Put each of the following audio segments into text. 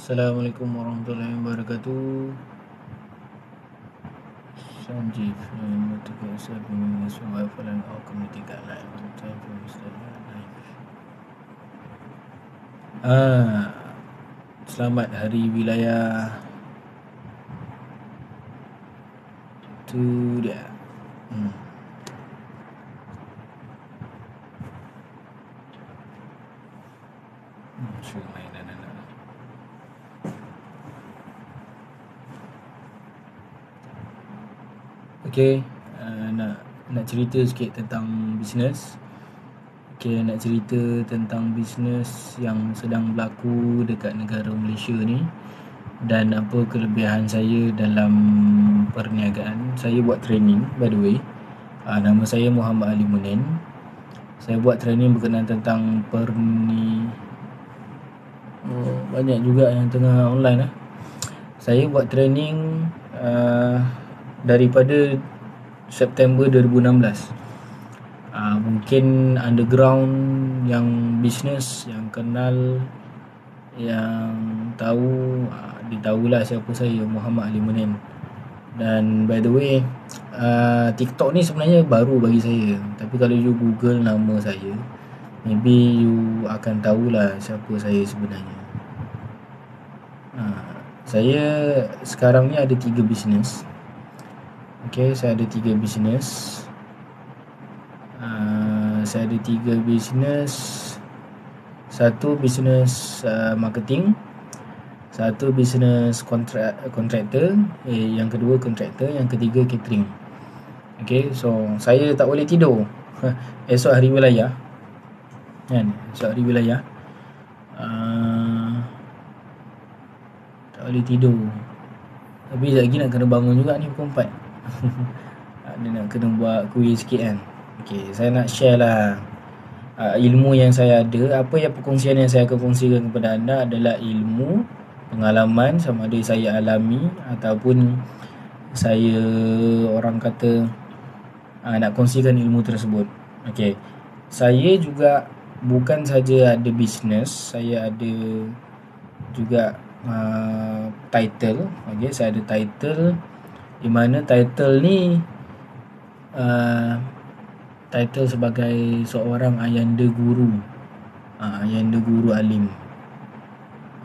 Assalamualaikum warahmatullahi wabarakatuh. Sanjeev, to get yourself in the survival and our community guideline. Time for Mr. Selamat Hari Wilayah tu dia. Mainan anak. Okay, nak cerita sikit tentang bisnes. Okay, nak cerita tentang bisnes yang sedang berlaku dekat negara Malaysia ni dan apa kelebihan saya dalam perniagaan. Saya buat training, by the way. Nama saya Muhammad Ali Munin. Saya buat training berkenaan tentang banyak juga yang tengah online . Saya buat training daripada September 2016. Mungkin underground yang bisnes, yang kenal, yang tahu, dia tahulah siapa saya, Muhammad Ali Munin. Dan by the way, TikTok ni sebenarnya baru bagi saya. Tapi kalau you Google nama saya, maybe you akan tahulah siapa saya sebenarnya. Saya sekarang ni ada 3 bisnes. Okay, saya ada 3 bisnes. Saya ada 3 bisnes. Satu bisnes marketing, satu bisnes kontraktor, yang kedua kontraktor, yang ketiga catering. Okay, so saya tak boleh tidur esok hari wilayah kan, esok hari wilayah tak boleh tidur. Tapi sekejap lagi nak kena bangun juga ni pukul 4. Dia nak kena buat kuih sikit kan. Okay, saya nak share lah ilmu yang saya ada. Apa yang perkongsian yang saya akan kongsikan kepada anda adalah ilmu, pengalaman, sama ada saya alami ataupun saya orang kata nak kongsikan ilmu tersebut. Okay, saya juga bukan saja ada bisnes, saya ada juga title. Okay, saya ada title, di mana title ni title sebagai seorang ayanda guru. Ayanda guru alim.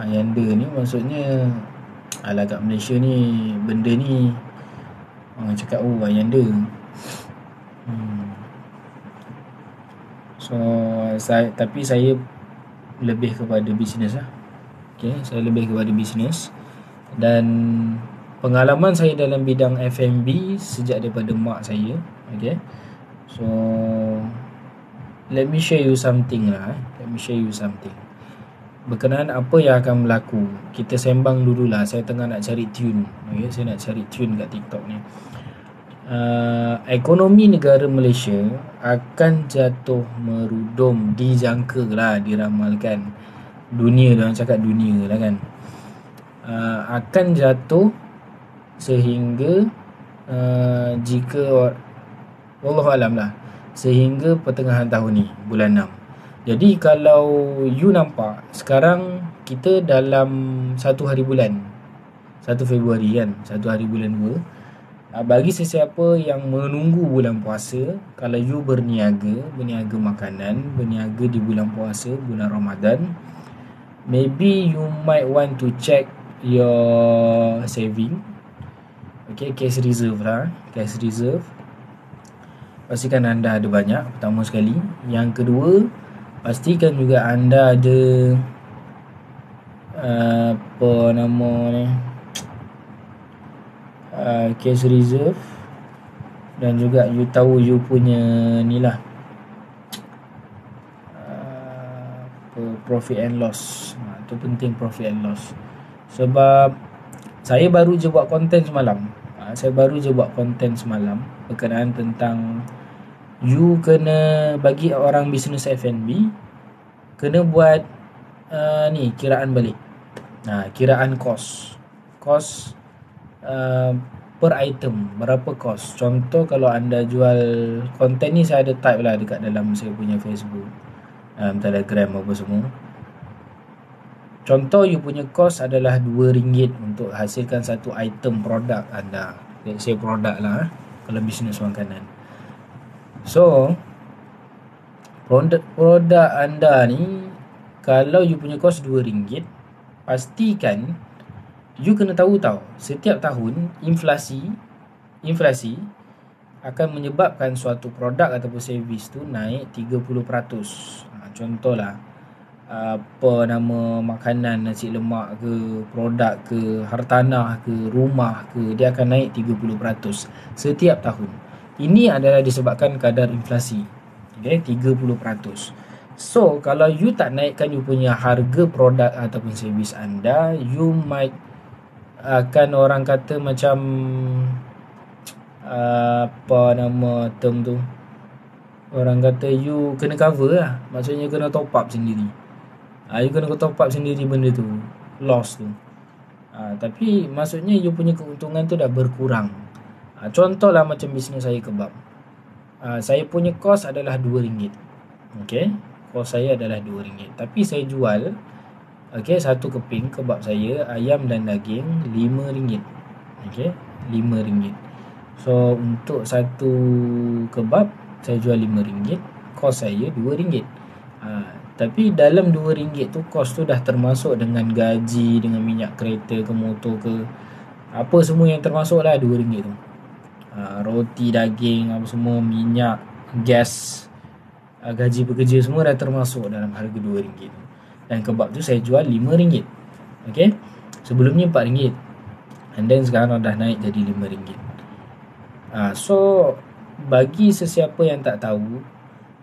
Ayanda ni maksudnya kat Malaysia ni benda ni orang cakap ayanda. So tapi saya lebih kepada bisnes lah. Okay, saya lebih kepada bisnes. Dan pengalaman saya dalam bidang F&B sejak daripada mak saya. Okay, so let me share you something lah. Let me share you something berkenaan apa yang akan berlaku. Kita sembang dululah. Saya tengah nak cari tune. Okay, saya nak cari tune kat TikTok ni. Ekonomi negara Malaysia akan jatuh merudum, dijangka lah, diramalkan. Dunia, orang cakap dunia lah kan, akan jatuh sehingga jika wallahualam lah, sehingga pertengahan tahun ni, bulan 6. Jadi kalau you nampak sekarang kita dalam 1 hari bulan 1 Februari kan, 1 hari bulan 2. Bagi sesiapa yang menunggu bulan puasa, kalau you berniaga makanan, berniaga di bulan puasa, bulan Ramadan, maybe you might want to check your saving. Okay, cash reserve lah. Cash reserve, pastikan anda ada banyak, pertama sekali. Yang kedua, pastikan juga anda ada cash reserve. Dan juga you tahu you punya ni lah, profit and loss. Itu penting, profit and loss. Sebab saya baru je buat konten semalam. Berkenaan tentang you kena bagi orang bisnes F&B kena buat kiraan balik. Kiraan kos per item, berapa kos. Contoh kalau anda jual konten ni, saya ada type lah dekat dalam saya punya Facebook, Telegram apa semua. Contoh you punya kos adalah RM2 untuk hasilkan satu item produk anda. Let's say produk lah kalau bisnes makanan. So produk anda ni, kalau you punya kos RM2, pastikan you kena tahu tau, setiap tahun inflasi akan menyebabkan suatu produk ataupun servis tu naik 30%. Contohlah apa nama makanan, nasi lemak ke, produk ke, hartanah ke, rumah ke, dia akan naik 30% setiap tahun. Ini adalah disebabkan kadar inflasi. Okay, 30%. So kalau you tak naikkan you punya harga produk ataupun servis anda, you might akan orang kata macam apa nama term tu, orang kata you kena cover lah. Maksudnya kena top up sendiri. You kena top up sendiri benda tu, loss tu. Tapi maksudnya you punya keuntungan tu dah berkurang. Contohlah macam bisnes saya kebab. Saya punya kos adalah RM2. Okay, kos saya adalah RM2. Tapi saya jual, okay, satu keping kebab saya, ayam dan daging RM5. Okay, RM5. So untuk satu kebab saya jual RM5, kos saya RM2. Tapi dalam RM2 tu, kos tu dah termasuk dengan gaji, dengan minyak kereta ke, motor ke, apa semua yang termasuk lah RM2 tu. Roti, daging, apa semua, minyak, gas, gaji pekerja, semua dah termasuk dalam harga RM2 tu. Dan kebab tu saya jual RM5. Okay, sebelumnya RM4. And then sekarang dah naik jadi RM5. So bagi sesiapa yang tak tahu,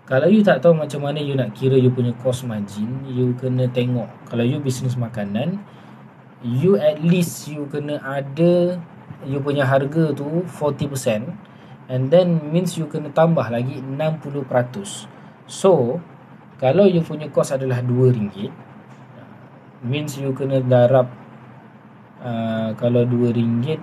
kalau you tak tahu macam mana you nak kira you punya cost margin, you kena tengok. Kalau you bisnes makanan, you at least you kena ada you punya harga tu 40%, and then means you kena tambah lagi 60%. So kalau you punya cost adalah RM2, means you kena darab kalau RM2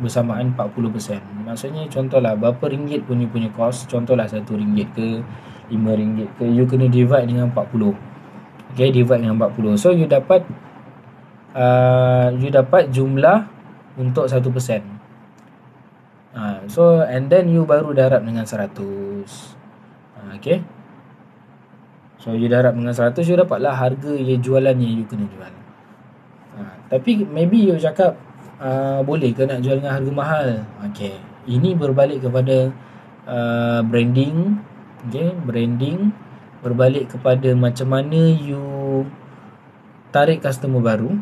bersamaan 40%. Maksudnya contohlah berapa ringgit pun you punya cost, contohlah RM1 ke RM5 ke, you kena divide dengan 40. Okay, divide dengan 40. So you dapat jumlah untuk 1%. So and then you baru darab dengan 100. Okay, so you darab dengan 100, you dapatlah harga yang jualan yang you kena jual. Tapi maybe you cakap, boleh ke nak jual dengan harga mahal? Okay, ini berbalik kepada branding. Okay, branding berbalik kepada macam mana you tarik customer baru.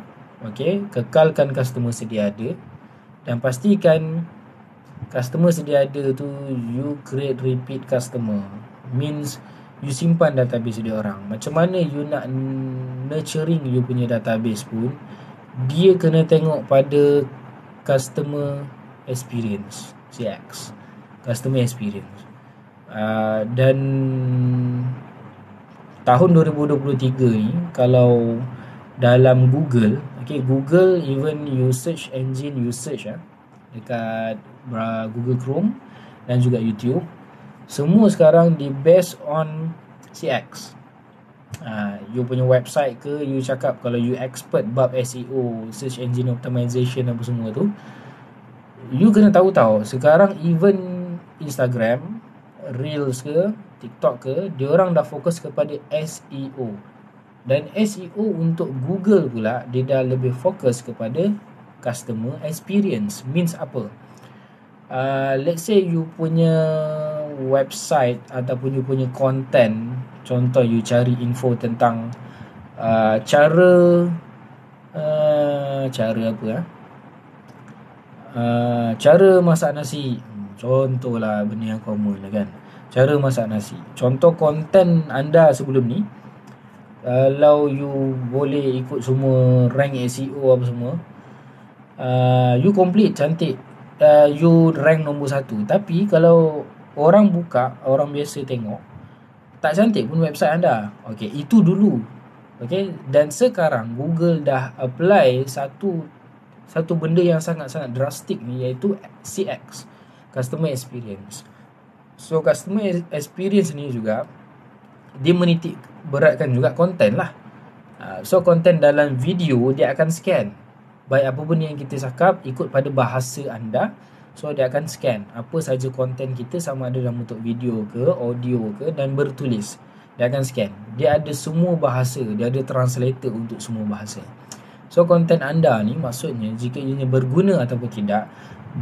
Okay, kekalkan customer sedia ada, dan pastikan customer sedia ada tu you create repeat customer. Means you simpan database dia orang. Macam mana you nak nurturing you punya database pun, dia kena tengok pada customer experience, CX, customer experience. Dan tahun 2023 ni, kalau dalam Google, okay, Google even you search engine, you search dekat Google Chrome dan juga YouTube, semua sekarang di based on CX. You punya website ke, you cakap kalau you expert bab SEO, search engine optimization, apa semua tu, you kena tahu sekarang even Instagram Reels ke, TikTok ke, diorang dah fokus kepada SEO. Dan SEO untuk Google pula, dia dah lebih fokus kepada customer experience. Means apa? Let's say you punya website ataupun you punya content, contoh you cari info tentang cara masak nasi. Contohlah benda yang common lah kan, cara masak nasi. Contoh konten anda sebelum ni, kalau you boleh ikut semua rank SEO apa semua, you complete, cantik, you rank nombor 1. Tapi kalau orang buka, orang biasa tengok, tak cantik pun website anda. Okay, itu dulu. Okay, dan sekarang Google dah apply satu benda yang sangat-sangat drastik ni, iaitu CX, customer experience. So customer experience ni juga dia menitik beratkan juga konten lah. So konten dalam video dia akan scan. Baik apa pun yang kita cakap ikut pada bahasa anda. So dia akan scan apa saja konten kita, sama ada dalam bentuk video ke, audio ke, dan bertulis. Dia akan scan. Dia ada semua bahasa, dia ada translator untuk semua bahasa. So konten anda ni maksudnya jika ianya berguna ataupun tidak,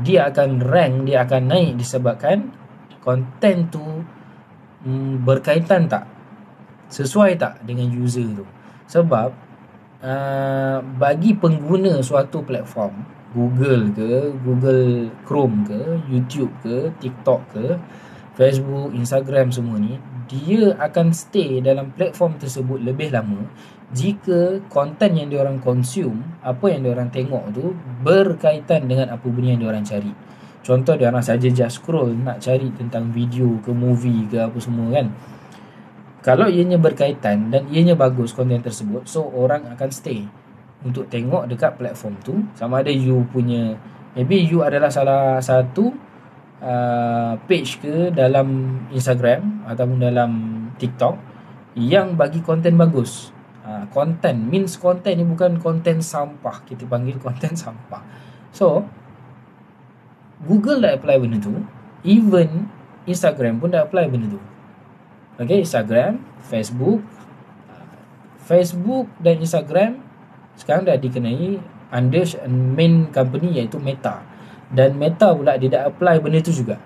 dia akan rank, dia akan naik disebabkan konten tu berkaitan tak, sesuai tak dengan user tu. Sebab bagi pengguna suatu platform, Google ke, Google Chrome ke, YouTube ke, TikTok ke, Facebook, Instagram, semua ni, dia akan stay dalam platform tersebut lebih lama jika konten yang diorang consume, apa yang diorang tengok tu berkaitan dengan apa benda yang diorang cari. Contoh, diorang saja just scroll nak cari tentang video ke, movie ke, apa semua kan. Kalau ianya berkaitan dan ianya bagus konten tersebut, so orang akan stay untuk tengok dekat platform tu. Sama ada you punya, maybe you adalah salah satu page ke dalam Instagram ataupun dalam TikTok yang bagi konten bagus. Konten means konten ni bukan konten sampah, kita panggil konten sampah. So Google dah apply benda tu, even Instagram pun dah apply benda tu. Okay, Instagram, Facebook dan Instagram sekarang dah dikenai under main company iaitu Meta. Dan Meta pula dia dah apply benda tu juga.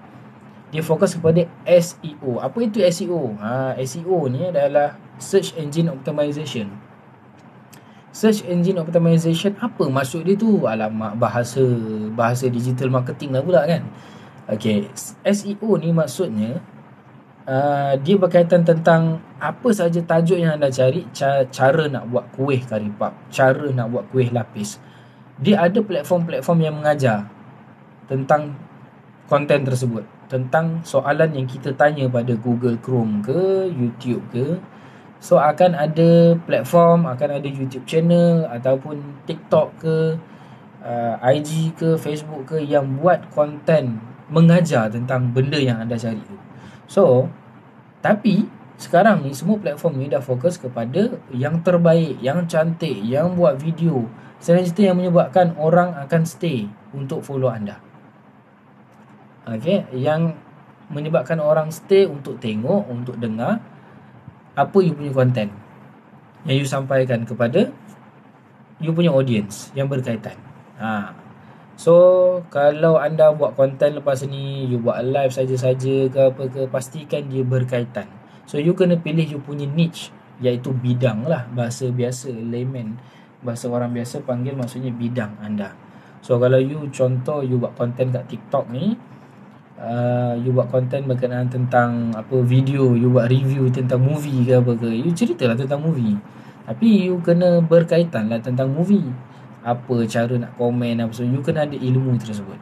Dia fokus kepada SEO. Apa itu SEO? SEO ni adalah Search Engine Optimization. Search Engine Optimization, apa maksud dia tu? Alamak, bahasa digital marketing lah pula kan. Okay, SEO ni maksudnya dia berkaitan tentang apa saja tajuk yang anda cari, cara nak buat kuih kari puff, cara nak buat kuih lapis. Dia ada platform-platform yang mengajar tentang konten tersebut, tentang soalan yang kita tanya pada Google Chrome ke, YouTube ke. So akan ada platform, akan ada YouTube channel ataupun TikTok ke, IG ke, Facebook ke, yang buat konten mengajar tentang benda yang anda cari tu. So, tapi sekarang ni semua platform ni dah fokus kepada yang terbaik, yang cantik, yang buat video selanjutnya yang menyebabkan orang akan stay untuk follow anda. Okay, yang menyebabkan orang stay untuk tengok, untuk dengar apa you punya konten yang you sampaikan kepada you punya audience yang berkaitan. So kalau anda buat konten lepas ni, you buat live saja-saja ke apa ke, pastikan dia berkaitan. So you kena pilih you punya niche, iaitu bidang lah, bahasa biasa, layman, bahasa orang biasa panggil maksudnya bidang anda. So kalau you contoh you buat konten kat TikTok ni, you buat konten berkenaan tentang apa video, you buat review tentang movie ke apa ke, you ceritalah tentang movie, tapi you kena berkaitan lah tentang movie. Apa cara nak komen, apa semua, you kena ada ilmu tersebut.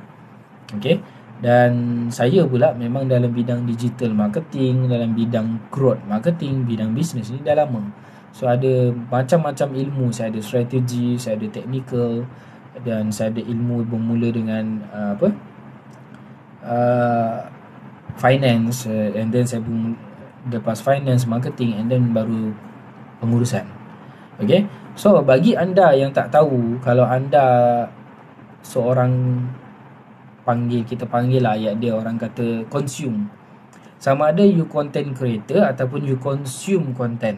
Okay. Dan saya pula memang dalam bidang digital marketing, dalam bidang growth marketing, bidang bisnes ni dah lama. So ada macam-macam ilmu. Saya ada strategi, saya ada technical, dan saya ada ilmu bermula dengan finance, and then saya pun lepas finance, marketing, and then baru pengurusan. Okay. So bagi anda yang tak tahu, kalau anda seorang kita panggil lah ayat dia, orang kata consume, sama ada you content creator ataupun you consume content.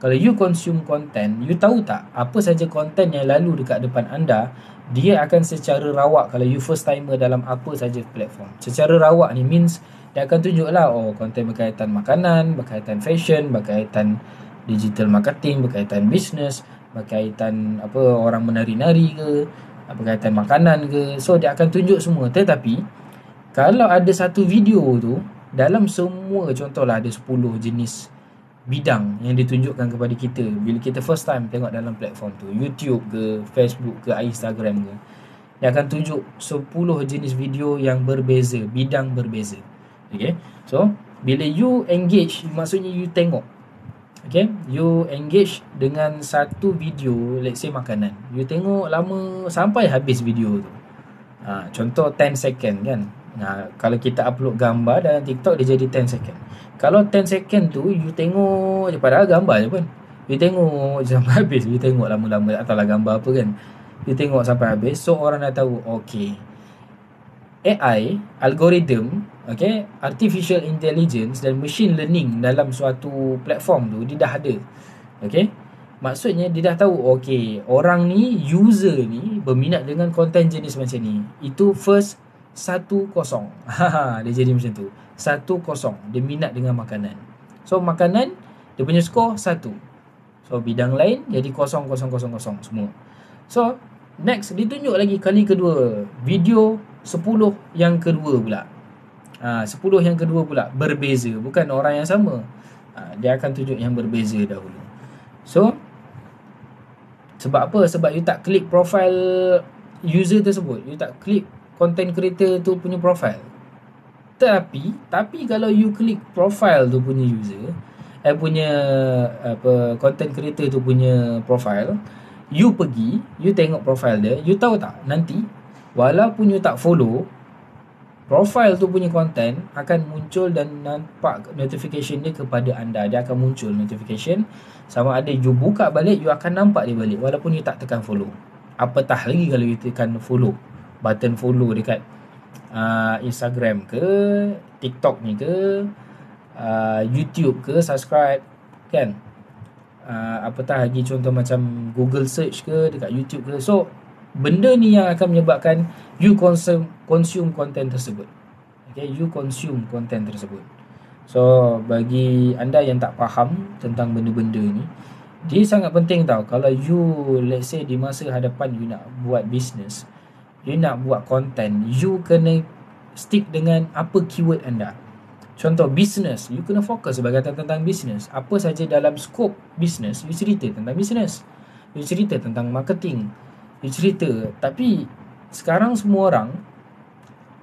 Kalau you consume content, you tahu tak apa saja content yang lalu dekat depan anda, dia akan secara rawak, kalau you first timer dalam apa saja platform, secara rawak ni means dia akan tunjuk lah, content berkaitan makanan, berkaitan fashion, berkaitan digital marketing, berkaitan business, berkaitan apa, orang menari-nari ke, berkaitan makanan ke. So dia akan tunjuk semua. Tetapi kalau ada satu video tu, dalam semua, contohlah ada 10 jenis bidang yang ditunjukkan kepada kita bila kita first time tengok dalam platform tu, YouTube ke, Facebook ke, Instagram ke, dia akan tunjuk 10 jenis video yang berbeza, bidang berbeza. Okay. So bila you engage, maksudnya you tengok, okay, you engage dengan satu video, let's say makanan, you tengok lama sampai habis video tu. Contoh 10 second kan. Kalau kita upload gambar dalam TikTok, dia jadi 10 second. Kalau 10 second tu you tengok je, padahal gambar je pun, You tengok sampai habis. You tengok lama-lama, tak tahulah gambar apa kan. You tengok sampai habis. So orang dah tahu, okay, AI, algorithm, okay, artificial intelligence dan machine learning dalam suatu platform tu, dia dah ada. Okay, maksudnya dia dah tahu, okay, orang ni, user ni berminat dengan konten jenis macam ni. Itu first 1-0. Dia jadi macam tu. 1-0. Dia minat dengan makanan. So makanan, dia punya skor 1. So bidang lain jadi 0-0-0 semua. So next, ditunjuk lagi kali kedua, video 10 yang kedua pula. 10 yang kedua pula berbeza, bukan orang yang sama. Dia akan tunjuk yang berbeza dahulu. So sebab apa? Sebab you tak klik profile user tersebut, you tak klik content creator tu punya profile. Tapi kalau you klik profile tu punya user, punya content creator tu punya profile, you pergi, you tengok profile dia, you tahu tak, nanti walaupun you tak follow, profile tu punya content akan muncul dan nampak notification dia kepada anda. Dia akan muncul notification, sama ada you buka balik, you akan nampak dia balik walaupun you tak tekan follow. Apatah lagi kalau you tekan follow, button follow dekat Instagram ke, TikTok ni ke, YouTube ke, subscribe kan. Apatah lagi contoh macam Google search ke, dekat YouTube ke. So benda ni yang akan menyebabkan you consume content tersebut. Okay, you consume content tersebut. So bagi anda yang tak faham tentang benda-benda ni, dia sangat penting tau. Kalau you, let's say, di masa hadapan you nak buat business, you nak buat content, you kena stick dengan apa keyword anda. Contoh business, you kena fokus berkaitan tentang business. Apa saja dalam skop business, you cerita tentang business, you cerita tentang marketing, you cerita. Tapi sekarang semua orang,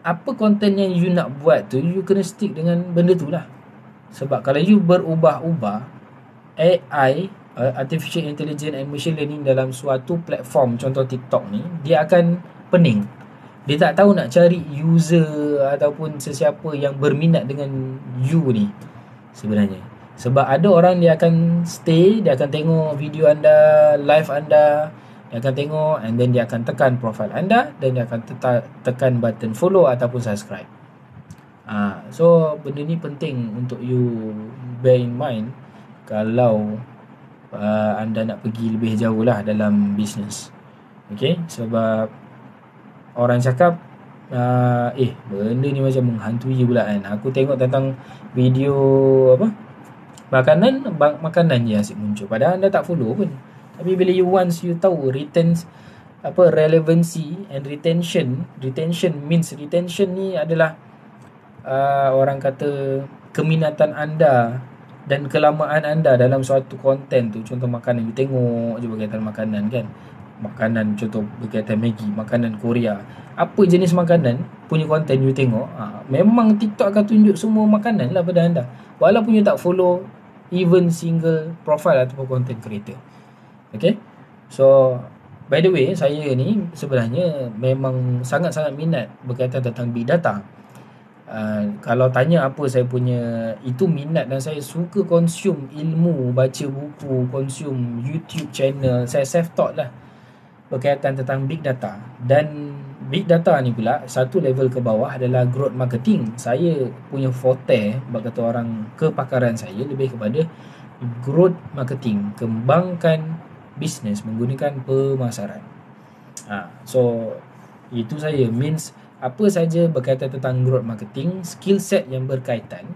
apa konten yang you nak buat tu, you kena stick dengan benda tu lah. Sebab kalau you berubah-ubah, AI, artificial intelligence and machine learning dalam suatu platform, contoh TikTok ni, dia akan pening. Dia tak tahu nak cari user ataupun sesiapa yang berminat dengan you ni sebenarnya. Sebab ada orang, dia akan stay, dia akan tengok video anda, live anda, dia akan tengok, and then dia akan tekan profile anda, dan dia akan tekan button follow ataupun subscribe. So benda ni penting untuk you bear in mind kalau anda nak pergi lebih jauh lah dalam bisnes. Okay, sebab orang cakap benda ni macam menghantui pula kan. Aku tengok tentang video makanan je asyik muncul, padahal anda tak follow pun. Tapi bila you tahu relevancy and retention means, retention ni adalah orang kata keminatan anda dan kelamaan anda dalam suatu konten tu. Contoh makanan, you tengok je berkaitan makanan kan. Makanan, contoh berkaitan Maggi, makanan Korea, apa jenis makanan punya konten you tengok, memang TikTok akan tunjuk semua makanan lah pada anda, walaupun you tak follow even single profile ataupun content creator. Okay, so by the way, saya ni sebenarnya memang sangat-sangat minat berkaitan tentang big data. Kalau tanya apa saya punya, itu minat, dan saya suka consume ilmu, baca buku, consume YouTube channel. Saya self-taught lah berkaitan tentang big data. Dan big data ni pula satu level ke bawah adalah growth marketing. Saya punya forte, berkata orang, kepakaran saya lebih kepada growth marketing, kembangkan bisnes menggunakan pemasaran. So itu saya means apa saja berkaitan tentang growth marketing, skill set yang berkaitan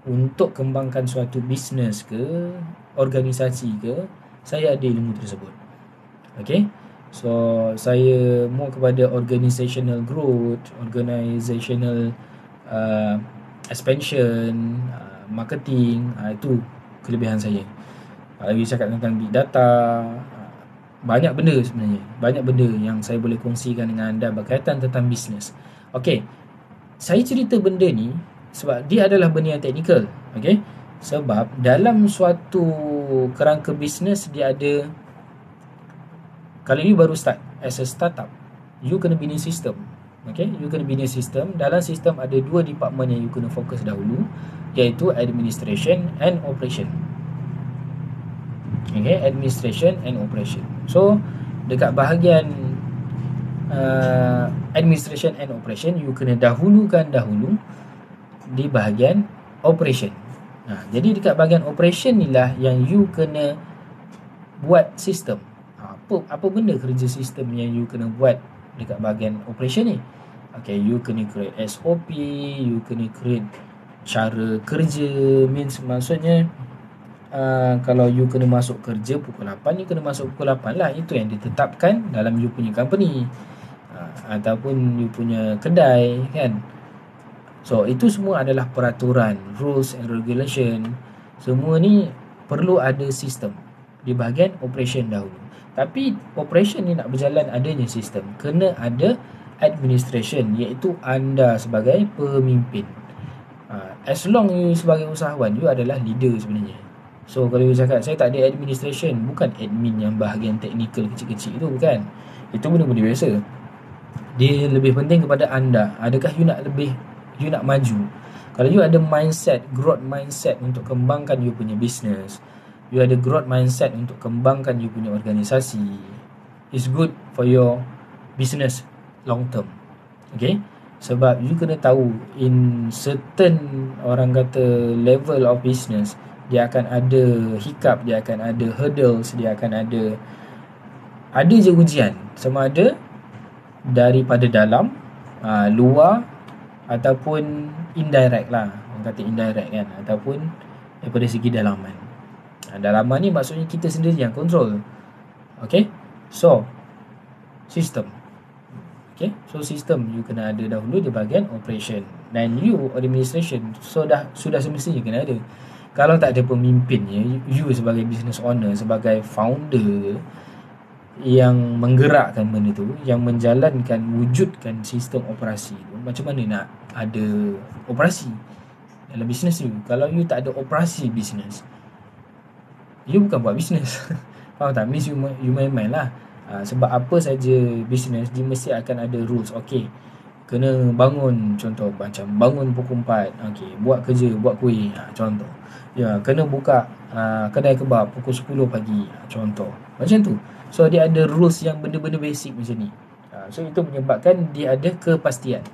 untuk kembangkan suatu bisnes ke, organisasi ke, saya ada ilmu tersebut. Okay, so saya more kepada organizational growth, organizational expansion, marketing. Itu kelebihan saya. Lagi cakap tentang big data, banyak benda sebenarnya, banyak benda yang saya boleh kongsikan dengan anda berkaitan tentang bisnes. Okay, saya cerita benda ni sebab dia adalah benda yang teknikal. Okay, sebab dalam suatu kerangka bisnes, dia ada, kalau you baru start as a startup, you kena bina sistem. Okay, you kena bina sistem. Dalam sistem ada dua department yang you kena fokus dahulu, iaitu administration and operation. Okay, administration and operation. So dekat bahagian administration and operation, you kena dahulukan dahulu di bahagian operation. Jadi dekat bahagian operation ni lah yang you kena buat sistem. Apa benda kerja sistem yang you kena buat dekat bahagian operation ni? Okay, you kena create SOP, you kena create cara kerja, maksudnya kalau you kena masuk kerja pukul 8, you kena masuk pukul 8 lah. Itu yang ditetapkan dalam you punya company ataupun you punya kedai kan. So itu semua adalah peraturan, rules and regulation. Semua ni perlu ada sistem di bahagian operation dahulu. Tapi operation ni nak berjalan adanya sistem, kena ada administration, iaitu anda sebagai pemimpin. As long you sebagai usahawan, you adalah leader sebenarnya. So kalau you cakap saya tak ada administration, bukan admin yang bahagian teknikal kecil-kecil itu, bukan. Itu benda-benda biasa. Dia lebih penting kepada anda. Adakah you nak maju? Kalau you ada mindset, growth mindset untuk kembangkan you punya business, you ada growth mindset untuk kembangkan you punya organisasi, it's good for your business long term. Okay, sebab you kena tahu in certain, orang kata, level of business, dia akan ada hiccup, dia akan ada hurdles, dia akan ada je ujian, sama ada daripada dalam, luar, ataupun indirect lah, orang kata indirect kan, ataupun daripada segi dalaman. Dalaman ni maksudnya kita sendiri yang control. Okay, so sistem. Okay, so sistem you kena ada dahulu di bahagian operation, dan you administration sudah semestinya kena ada. Kalau tak ada pemimpinnya, you sebagai business owner, sebagai founder yang menggerakkan benda tu, yang menjalankan, wujudkan sistem operasi tu, macam mana nak ada operasi dalam bisnes you? Kalau you tak ada operasi bisnes, you bukan buat bisnes. Faham tak? Means you main-main lah. Sebab apa saja bisnes, dia mesti akan ada rules. Okay, kena bangun, contoh macam bangun pukul 4, okay, buat kerja, buat kuih, contoh. Ya, kena buka kedai kebab pukul 10 pagi, contoh. Macam tu. So dia ada rules yang benda-benda basic macam ni. So itu menyebabkan dia ada kepastian.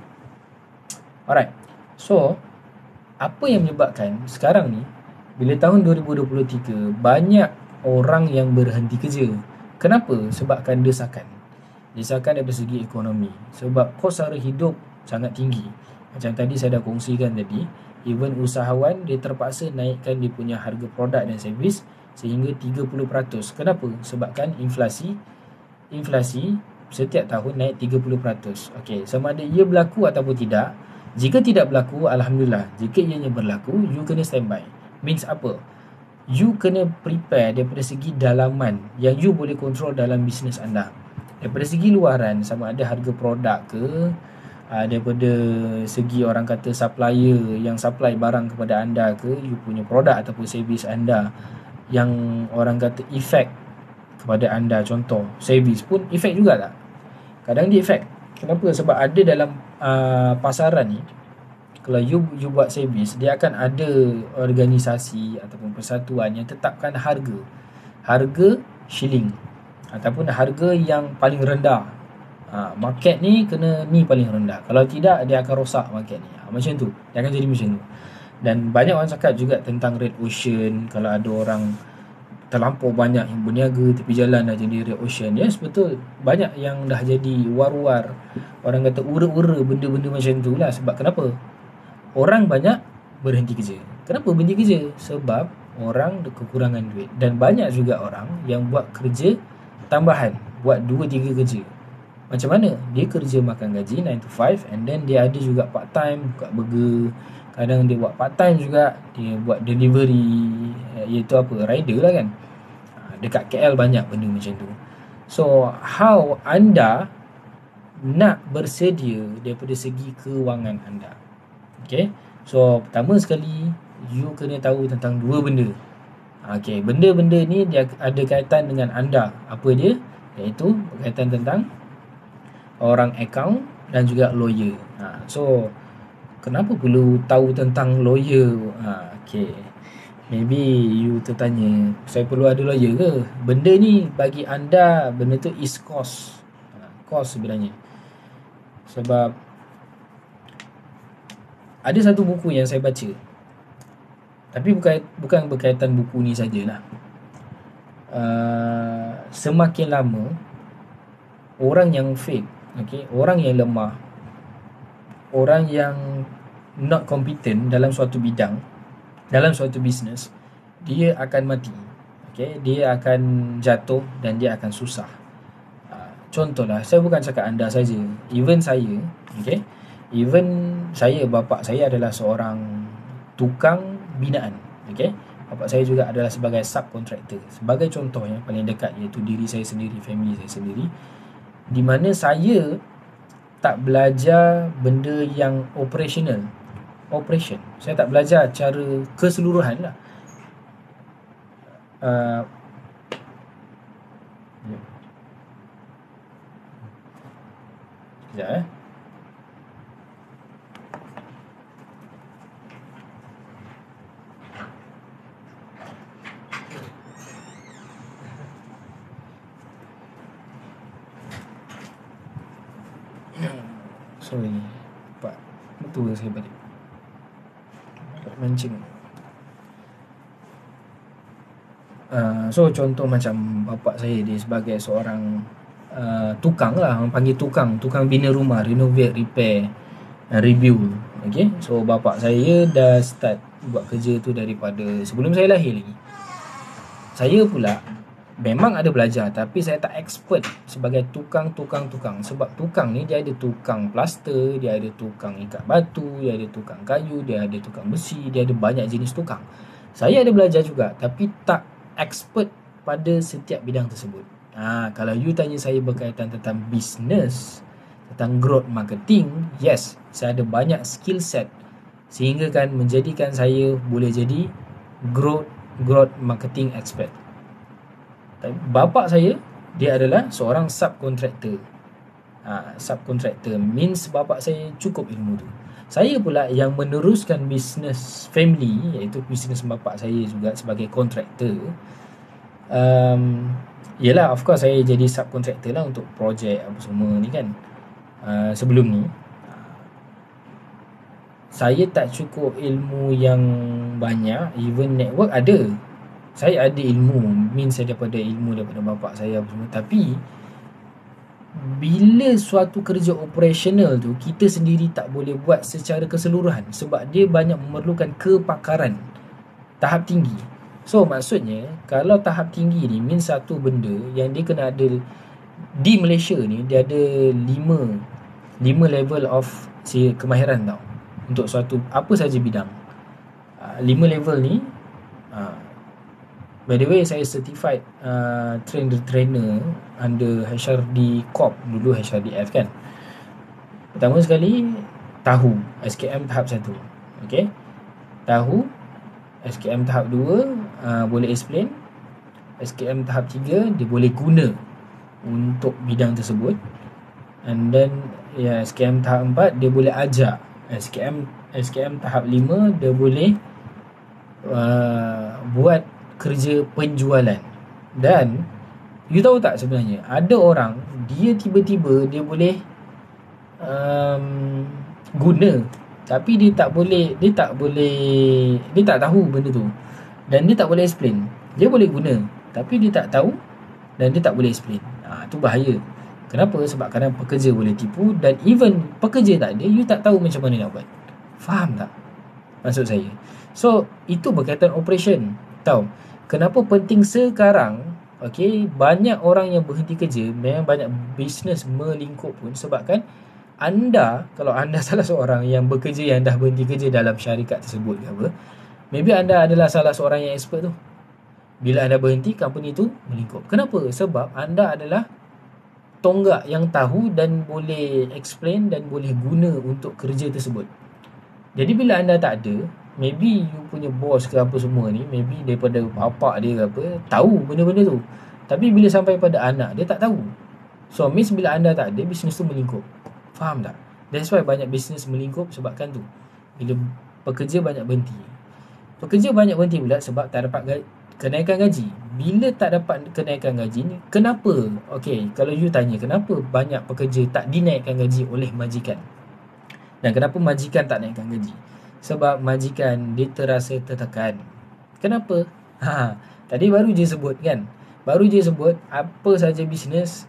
Alright. So apa yang menyebabkan sekarang ni, bila tahun 2023, banyak orang yang berhenti kerja. Kenapa? Sebabkan desakan dari segi ekonomi. Sebab kos sara hidup sangat tinggi. Macam tadi saya dah kongsikan tadi, even usahawan dia terpaksa naikkan dia punya harga produk dan servis sehingga 30%. Kenapa? Sebabkan inflasi setiap tahun naik 30%. Okey, sama ada ia berlaku ataupun tidak. Jika tidak berlaku, alhamdulillah. Jika ianya berlaku, you kena standby. Means apa? You kena prepare daripada segi dalaman yang you boleh kontrol dalam bisnes anda. Daripada segi luaran, sama ada harga produk ke, daripada segi orang kata supplier yang supply barang kepada anda ke, you punya produk ataupun servis anda yang orang kata efek kepada anda, contoh servis pun efek juga tak? Kadang dia efek. Kenapa? Sebab ada dalam pasaran ni, kalau you buat servis, dia akan ada organisasi ataupun persatuan yang tetapkan harga shilling ataupun harga yang paling rendah. Market ni kena ni paling rendah, kalau tidak dia akan rosak market ni. Macam tu, dia akan jadi macam tu. Dan banyak orang cakap juga tentang red ocean. Kalau ada orang terlampau banyak yang berniaga tepi jalan dah jadi red ocean. Yes, betul. Banyak yang dah jadi war-war, orang kata ura-ura, benda-benda macam tu lah. Sebab kenapa? Orang banyak berhenti kerja. Kenapa berhenti kerja? Sebab orang kekurangan duit. Dan banyak juga orang yang buat kerja tambahan, buat 2-3 kerja. Macam mana? Dia kerja makan gaji 9 to 5, and then dia ada juga part time, buka burger. Kadang dia buat part time juga, dia buat delivery, iaitu apa, rider lah kan. Dekat KL banyak benda macam tu. So how anda nak bersedia daripada segi kewangan anda? Okay, so pertama sekali, you kena tahu tentang dua benda. Okay, benda-benda ni dia ada kaitan dengan anda. Apa dia? Iaitu berkaitan tentang orang account dan juga lawyer. So kenapa perlu tahu tentang lawyer? Okay, Maybe you tertanya, saya perlu ada lawyer ke? Benda ni bagi anda, benda tu is cost. Cost sebenarnya. Sebab ada satu buku yang saya baca, tapi bukan berkaitan buku ni sajalah. Semakin lama orang yang fake, orang yang lemah, orang yang not competent dalam suatu bidang, dalam suatu bisnes, dia akan mati. Dia akan jatuh dan dia akan susah. Contohlah, saya bukan cakap anda saja, even saya, even saya, bapa saya adalah seorang tukang binaan. Bapa saya juga adalah sebagai subkontraktor. Sebagai contoh yang paling dekat, iaitu diri saya sendiri, family saya sendiri, di mana saya tak belajar benda yang operation. Saya tak belajar cara keseluruhan lah. Sekejap sorry, Pak betul saya balik mancing. So contoh macam bapak saya, dia sebagai seorang tukang lah, orang panggil tukang bina rumah, renovate, repair, rebuild. So bapak saya dah start buat kerja tu daripada sebelum saya lahir lagi. Saya pula memang ada belajar, tapi saya tak expert sebagai tukang. Sebab tukang ni dia ada tukang plaster, dia ada tukang ikat batu, dia ada tukang kayu, dia ada tukang besi, dia ada banyak jenis tukang. Saya ada belajar juga, tapi tak expert pada setiap bidang tersebut. Kalau you tanya saya berkaitan tentang business, tentang growth marketing, yes, saya ada banyak skill set sehingga kan menjadikan saya boleh jadi growth marketing expert. Bapa saya, dia adalah seorang subkontraktor. Subkontraktor means bapa saya cukup ilmu tu. Saya pula yang meneruskan bisnes family, iaitu bisnes bapa saya juga sebagai kontraktor. Yelah, of course saya jadi subkontraktor lah untuk projek apa semua ni kan. Sebelum ni saya tak cukup ilmu yang banyak, even network ada. Saya ada ilmu, means saya daripada bapak saya apa semua. Tapi bila suatu kerja operasional tu, kita sendiri tak boleh buat secara keseluruhan, sebab dia banyak memerlukan kepakaran tahap tinggi. So maksudnya, kalau tahap tinggi ni means satu benda yang dia kena ada. Di Malaysia ni dia ada 5 level of kemahiran tau, untuk suatu apa saja bidang. 5 level ni, by the way, saya certified trainer under HRD Corp, dulu HRDF kan. Pertama sekali, tahu SKM tahap 1. Tahu SKM tahap 2, boleh explain. SKM tahap 3, dia boleh guna untuk bidang tersebut. And then SKM tahap 4, dia boleh ajar. SKM tahap 5, dia boleh buat kerja penjualan. Dan you tahu tak, sebenarnya ada orang, dia tiba-tiba dia boleh guna, tapi dia tak tahu benda tu, dan dia tak boleh explain. Dia boleh guna, tapi dia tak tahu dan dia tak boleh explain. Tu bahaya. Kenapa? Sebab kadang pekerja boleh tipu, dan even pekerja tak ada, you tak tahu macam mana nak buat. Faham tak maksud saya? So itu berkaitan operation. Tahu kenapa penting sekarang? Banyak orang yang berhenti kerja, memang banyak bisnes melingkup pun sebabkan anda, kalau anda salah seorang yang bekerja, yang dah berhenti kerja dalam syarikat tersebut ke apa, maybe anda adalah salah seorang yang expert tu. Bila anda berhenti, company tu melingkup. Kenapa? Sebab anda adalah tonggak yang tahu dan boleh explain dan boleh guna untuk kerja tersebut. Jadi bila anda tak ada, maybe you punya bos ke apa semua ni, maybe daripada bapak dia ke apa, tahu benda-benda tu, tapi bila sampai pada anak, dia tak tahu. So means bila anda tak ada, bisnes tu melingkup. Faham tak? That's why banyak bisnes melingkup sebabkan tu. Bila pekerja banyak berhenti. Pekerja banyak berhenti pula sebab tak dapat kenaikan gaji. Bila tak dapat kenaikan gaji ni, kenapa? Okey, kalau you tanya kenapa banyak pekerja tak dinaikkan gaji oleh majikan? Dan kenapa majikan tak naikkan gaji? Sebab majikan dia terasa tertekan. Kenapa? Tadi baru je sebut kan. Baru je sebut apa saja bisnes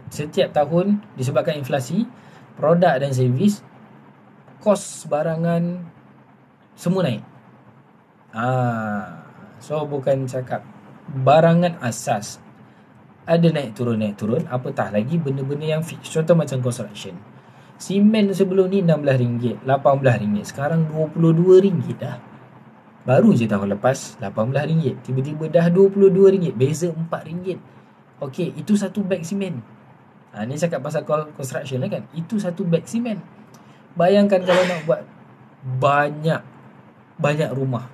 setiap tahun disebabkan inflasi, produk dan servis, kos barangan semua naik. So bukan cakap barangan asas ada naik turun, apatah lagi benda-benda yang fix. Contoh macam construction, simen sebelum ni RM16, RM18, sekarang RM22 dah. Baru je tahun lepas RM18, tiba-tiba dah RM22, beza RM4. Okey, itu satu beg simen. Ni cakap pasal construction lah kan. Itu satu beg simen. Bayangkan kalau nak buat banyak rumah,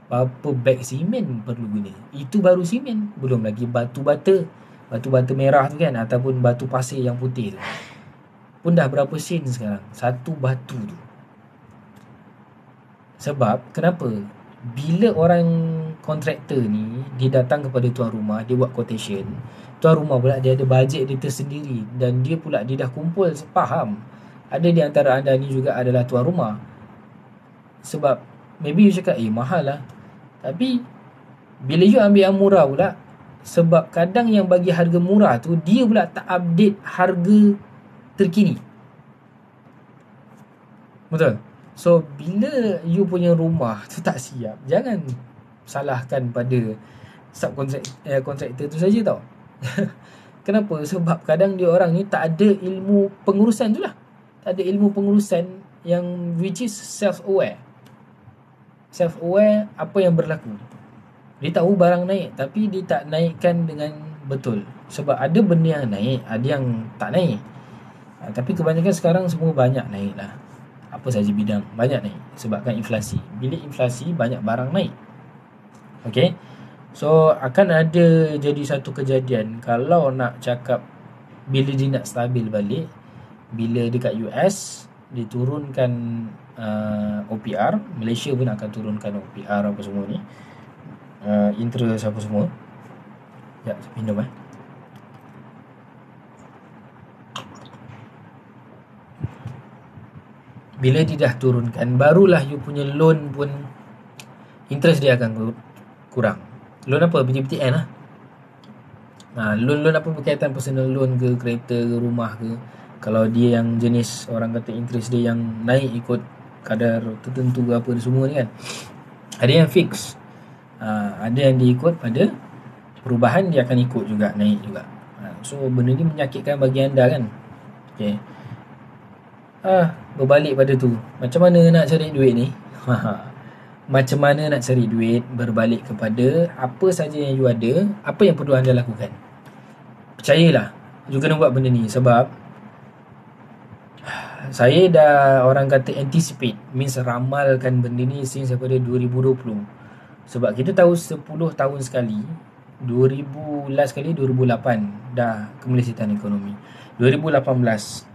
berapa beg simen perlu guna. Itu baru simen, belum lagi batu bata merah tu kan, ataupun batu pasir yang putih tu pun dah berapa sen sekarang satu batu tu. Sebab kenapa? Bila orang kontraktor ni dia datang kepada tuan rumah, dia buat quotation, tuan rumah pula dia ada bajet dia tersendiri, dan dia dah kumpul, faham. Ada di antara anda ni juga adalah tuan rumah. Sebab maybe you cakap mahal lah, tapi bila you ambil yang murah pula, sebab kadang yang bagi harga murah tu dia pula tak update harga terkini. Betul? So bila you punya rumah tu tak siap, jangan salahkan pada kontraktor tu saja tau. Kenapa? Sebab kadang dia orang ni tak ada ilmu pengurusan tu lah. Tak ada ilmu pengurusan yang which is self-aware apa yang berlaku. Dia tahu barang naik, tapi dia tak naikkan dengan betul. Sebab ada benda yang naik, ada yang tak naik. Tapi kebanyakan sekarang semua banyak naik lah. Apa saja bidang banyak naik sebabkan inflasi. Bila inflasi, banyak barang naik. Okay, so akan ada jadi satu kejadian. Kalau nak cakap bila dia nak stabil balik, bila dekat US diturunkan OPR, Malaysia pun akan turunkan OPR apa semua ni, interest apa semua. Ya, minum Bila dia dah turunkan, barulah you punya loan pun interest dia akan kurang. Loan apa? PTPTN lah. Loan apa berkaitan personal loan ke, kereta ke, rumah ke. Kalau dia yang jenis orang kata interest dia yang naik ikut kadar tertentu ke apa semua ni kan. Ada yang fix, ada yang diikut pada perubahan, dia akan ikut juga, naik juga. So benda ni menyakitkan bagi anda kan. Okay, berbalik pada tu, macam mana nak cari duit ni? Macam mana nak cari duit, berbalik kepada apa saja yang you ada, apa yang perlu anda lakukan. Percayalah, you kena buat benda ni. Sebab saya dah orang kata anticipate, means ramalkan benda ni since daripada 2020. Sebab kita tahu 10 tahun sekali, 2000 last kali 2008 dah kemelesetan ekonomi. 2018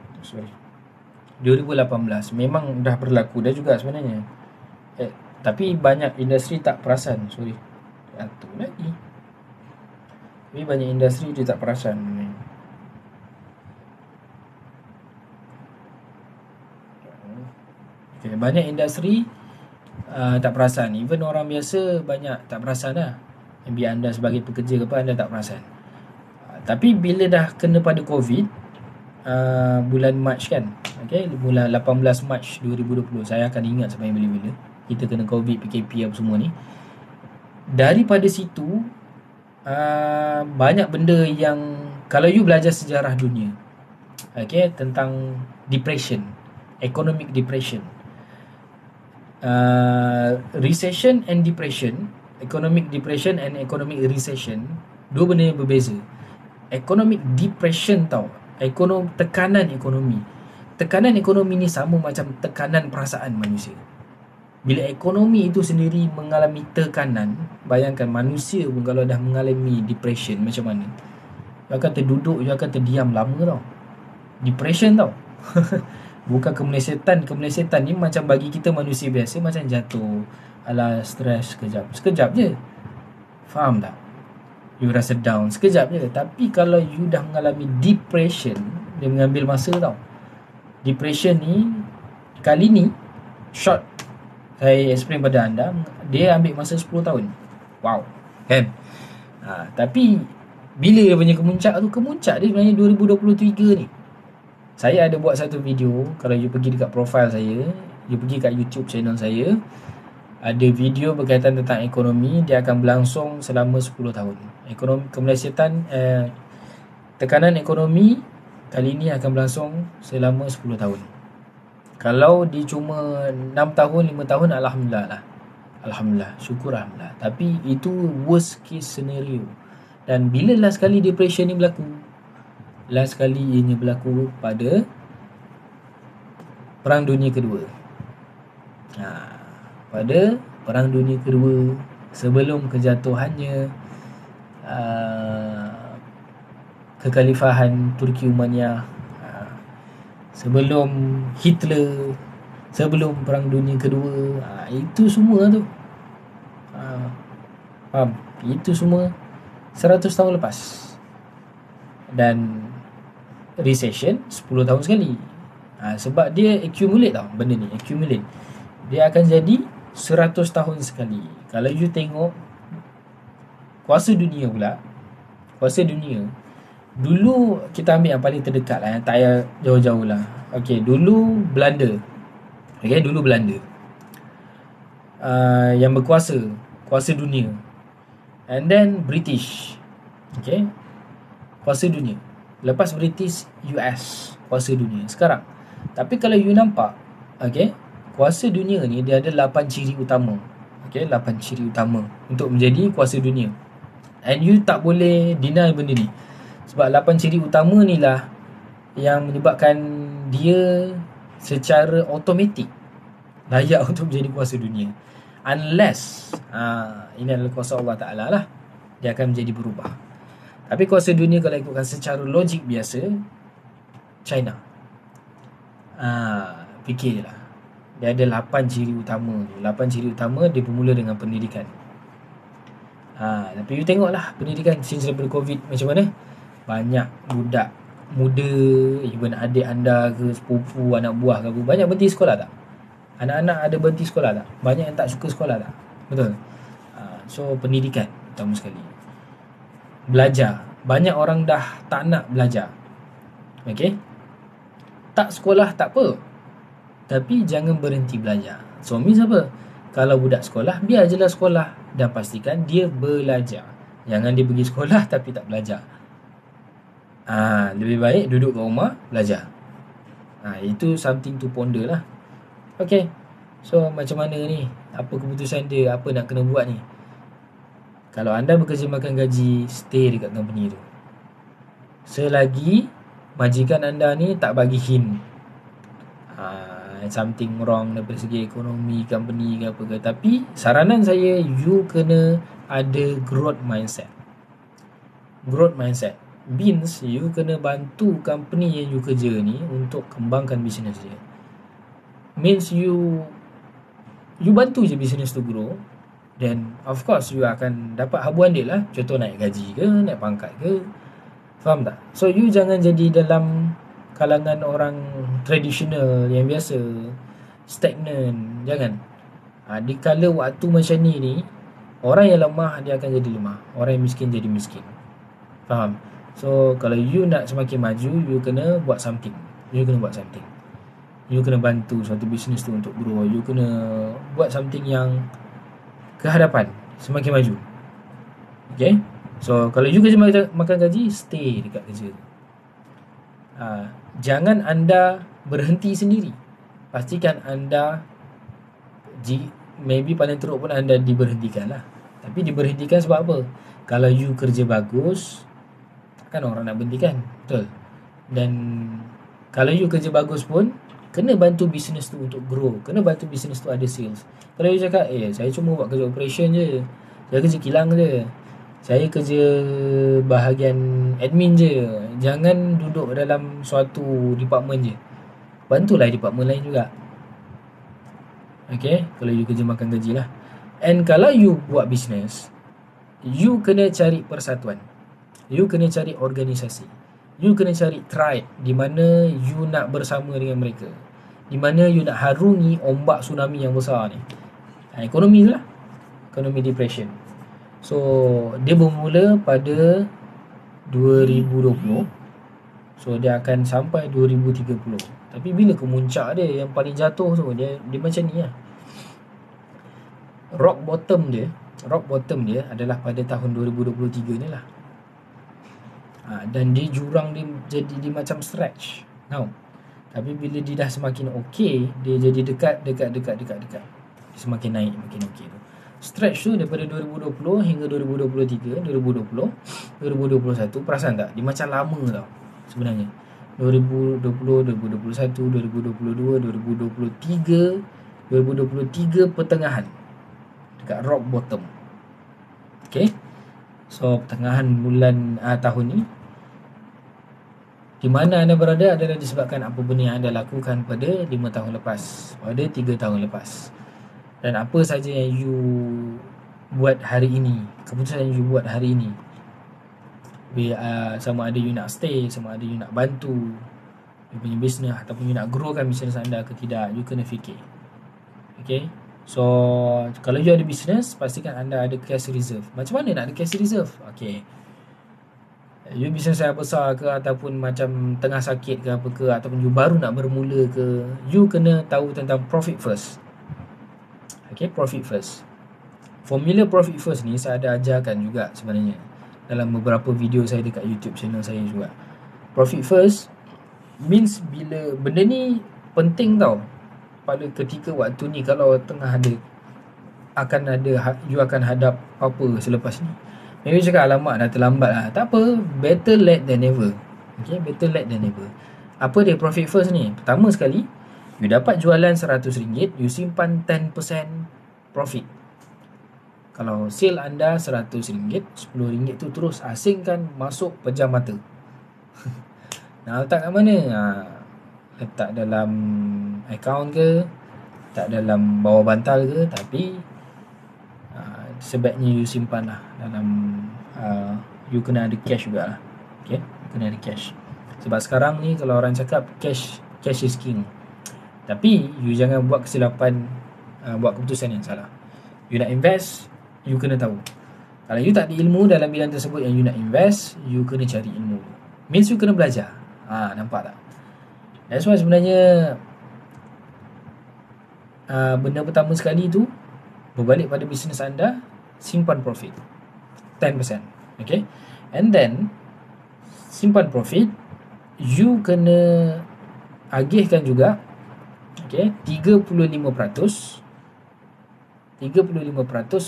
memang dah berlaku dah juga sebenarnya. Tapi banyak industri tak perasan. Satu lagi. Tapi banyak industri dia tak perasan. Okay, banyak industri tak perasan. Even orang biasa banyak tak perasan lah. Maybe anda sebagai pekerja ke apa, anda tak perasan. Tapi bila dah kena pada COVID, bulan Mac kan, okay, bulan 18 Mac 2020, saya akan ingat sampai bila-bila kita kena COVID, PKP apa semua ni. Daripada situ banyak benda yang kalau you belajar sejarah dunia, okay, tentang depression, economic depression, recession and depression, economic depression and economic recession, dua benda yang berbeza. Economic depression tau, tekanan ekonomi. Tekanan ekonomi ni sama macam tekanan perasaan manusia. Bila ekonomi itu sendiri mengalami tekanan, bayangkan manusia pun kalau dah mengalami depression macam mana. You akan terduduk, you akan terdiam lama tau. Depression tau. Bukan kemelesetan. Kemelesetan ni macam bagi kita manusia biasa macam jatuh, alah stress sekejap je, faham tak? You rasa down sekejap je. Tapi kalau you dah mengalami depression, dia mengambil masa tau. Depression ni kali ni short, saya explain pada anda, dia ambil masa 10 tahun. Wow, kan? Tapi bila dia punya kemuncak dia sebenarnya 2023 ni. Saya ada buat satu video. Kalau you pergi dekat profile saya, you pergi kat YouTube channel saya, ada video berkaitan tentang ekonomi. Dia akan berlangsung selama 10 tahun. Ekonomi kemelesetan, tekanan ekonomi kali ini akan berlangsung selama 10 tahun. Kalau di cuma 6 tahun, 5 tahun, Alhamdulillah lah. Alhamdulillah, syukur Alhamdulillah. Tapi itu worst case scenario. Dan bila last kali depression ni berlaku? Last kali ianya berlaku pada Perang Dunia Kedua. Pada Perang Dunia Kedua, sebelum kejatuhannya kekhalifahan Turki Umayyah, sebelum Hitler, sebelum Perang Dunia Kedua, itu semua tu, faham? Itu semua 100 tahun lepas. Dan recession 10 tahun sekali. Sebab dia accumulate tau, benda ni accumulate. Dia akan jadi 100 tahun sekali. Kalau you tengok kuasa dunia pula, kuasa dunia, dulu kita ambil yang paling terdekat lah, yang tak payah jauh-jauh lah. Okay, dulu Belanda. Okay, dulu Belanda yang berkuasa, kuasa dunia. And then British. Okay, kuasa dunia. Lepas British, US, kuasa dunia sekarang. Tapi kalau you nampak, okay, kuasa dunia ni dia ada 8 ciri utama. Okay, 8 ciri utama untuk menjadi kuasa dunia. And you tak boleh deny benda ni. Sebab 8 ciri utama ni lah yang menyebabkan dia secara automatik layak untuk menjadi kuasa dunia. Unless ini adalah kuasa Allah Ta'ala lah, dia akan menjadi berubah. Tapi kuasa dunia kalau ikutkan secara logik biasa, China. Fikirlah, dia ada 8 ciri utama. 8 ciri utama dia bermula dengan pendidikan. Tapi you tengoklah pendidikan since daripada COVID macam mana. Banyak budak muda, even adik anda ke, sepupu, anak buah ke, banyak berhenti sekolah tak? Anak-anak ada berhenti sekolah tak? Banyak yang tak suka sekolah tak? Betul? So pendidikan utama sekali. Belajar, banyak orang dah tak nak belajar. Okay, tak sekolah tak apa, tapi jangan berhenti belajar. So means apa? Kalau budak sekolah, biar je lah sekolah, dan pastikan dia belajar. Jangan dia pergi sekolah tapi tak belajar. Lebih baik duduk kat rumah belajar. Itu something to ponder lah. Okay, so macam mana ni? Apa keputusan dia? Apa nak kena buat ni? Kalau anda bekerja makan gaji, stay dekat company tu. Selagi majikan anda ni tak bagi hint something wrong daripada segi ekonomi, company ke apa ke. Tapi saranan saya, you kena ada growth mindset. Growth mindset means you kena bantu company yang you kerja ni untuk kembangkan bisnes dia. Means you bantu je bisnes tu grow. Then of course you akan dapat habuan dia lah. Contoh naik gaji ke, naik pangkat ke. Faham tak? So you jangan jadi dalam kalangan orang tradisional yang biasa, stagnan. Jangan. Di kala waktu macam ni, orang yang lemah dia akan jadi lemah, orang yang miskin jadi miskin. Faham? So kalau you nak semakin maju, you kena buat something. You kena buat something. You kena bantu suatu bisnes tu untuk grow. You kena buat something yang ke hadapan, semakin maju. Okay. So kalau you kerja makan gaji, stay dekat kerja. Jangan anda berhenti sendiri. Pastikan anda, maybe paling teruk pun anda diberhentikan lah. Tapi diberhentikan sebab apa? Kalau you kerja bagus, kan orang nak berhentikan. Betul. Dan kalau you kerja bagus pun, kena bantu bisnes tu untuk grow. Kena bantu bisnes tu ada sales. Kalau you cakap, saya cuma buat kerja operation je, saya kerja kilang je, saya kerja bahagian admin je, jangan duduk dalam suatu department je. Bantulah department lain juga. Okay, kalau you kerja makan gaji lah. And kalau you buat bisnes, you kena cari persatuan, you kena cari organisasi, you kena cari tribe di mana you nak bersama dengan mereka, di mana you nak harungi ombak tsunami yang besar ni. Ekonomi tu lah, ekonomi depression. So dia bermula pada 2020, so dia akan sampai 2030. Tapi bila kemuncak dia, yang paling jatuh tu, dia macam ni lah. Rock bottom dia adalah pada tahun 2023 ni lah. Dan dia jurang dia jadi dia macam stretch. Tapi bila dia dah semakin okey, dia jadi dekat. Dia semakin naik, makin okey tu. Stretch tu daripada 2020 hingga 2023, 2020, 2021, perasan tak? Dia macam lama tau sebenarnya. 2020, 2021, 2022, 2023 pertengahan dekat rock bottom. Okay, so pertengahan bulan tahun ni, di mana anda berada adalah disebabkan apa benda yang anda lakukan pada 5 tahun lepas, pada 3 tahun lepas, dan apa saja yang you buat hari ini, keputusan yang you buat hari ini. Sama ada you nak stay, sama ada you nak bantu you punya bisnes, ataupun you nak growkan bisnes anda ke tidak, you kena fikir. Okay, so kalau you ada bisnes, pastikan anda ada cash reserve. Macam mana nak ada cash reserve? Okay, you bisnes yang besar ke, ataupun macam tengah sakit ke apa ke, ataupun you baru nak bermula ke, you kena tahu tentang profit first. Okay, profit first. Formula profit first ni saya ada ajarkan juga sebenarnya dalam beberapa video saya dekat YouTube channel saya juga. Profit first means bila benda ni penting tau pada ketika waktu ni. Kalau tengah ada you akan hadap apa selepas ni, maybe cakap alamak dah terlambat lah. Tak apa, better late than never. Okay, better late than never. Apa dia profit first ni? Pertama sekali, you dapat jualan RM100, you simpan 10% profit. Kalau sale anda RM100, RM10 tu terus asingkan masuk pejam mata. Nak letak kat mana? Letak dalam akaun ke, letak dalam bawah bantal ke, tapi sebaiknya you simpan lah dalam you kena ada cash juga lah. Okay, kena ada cash. Sebab sekarang ni kalau orang cakap cash is king, tapi you jangan buat kesilapan, buat keputusan yang salah. You nak invest, you kena tahu. Kalau you tak ada ilmu dalam bidang tersebut yang you nak invest, you kena cari ilmu. Means you kena belajar. Nampak tak? That's why sebenarnya benda pertama sekali tu, berbalik pada bisnes anda, simpan profit 10%. Okay, and then simpan profit, you kena agihkan juga, okay, 35%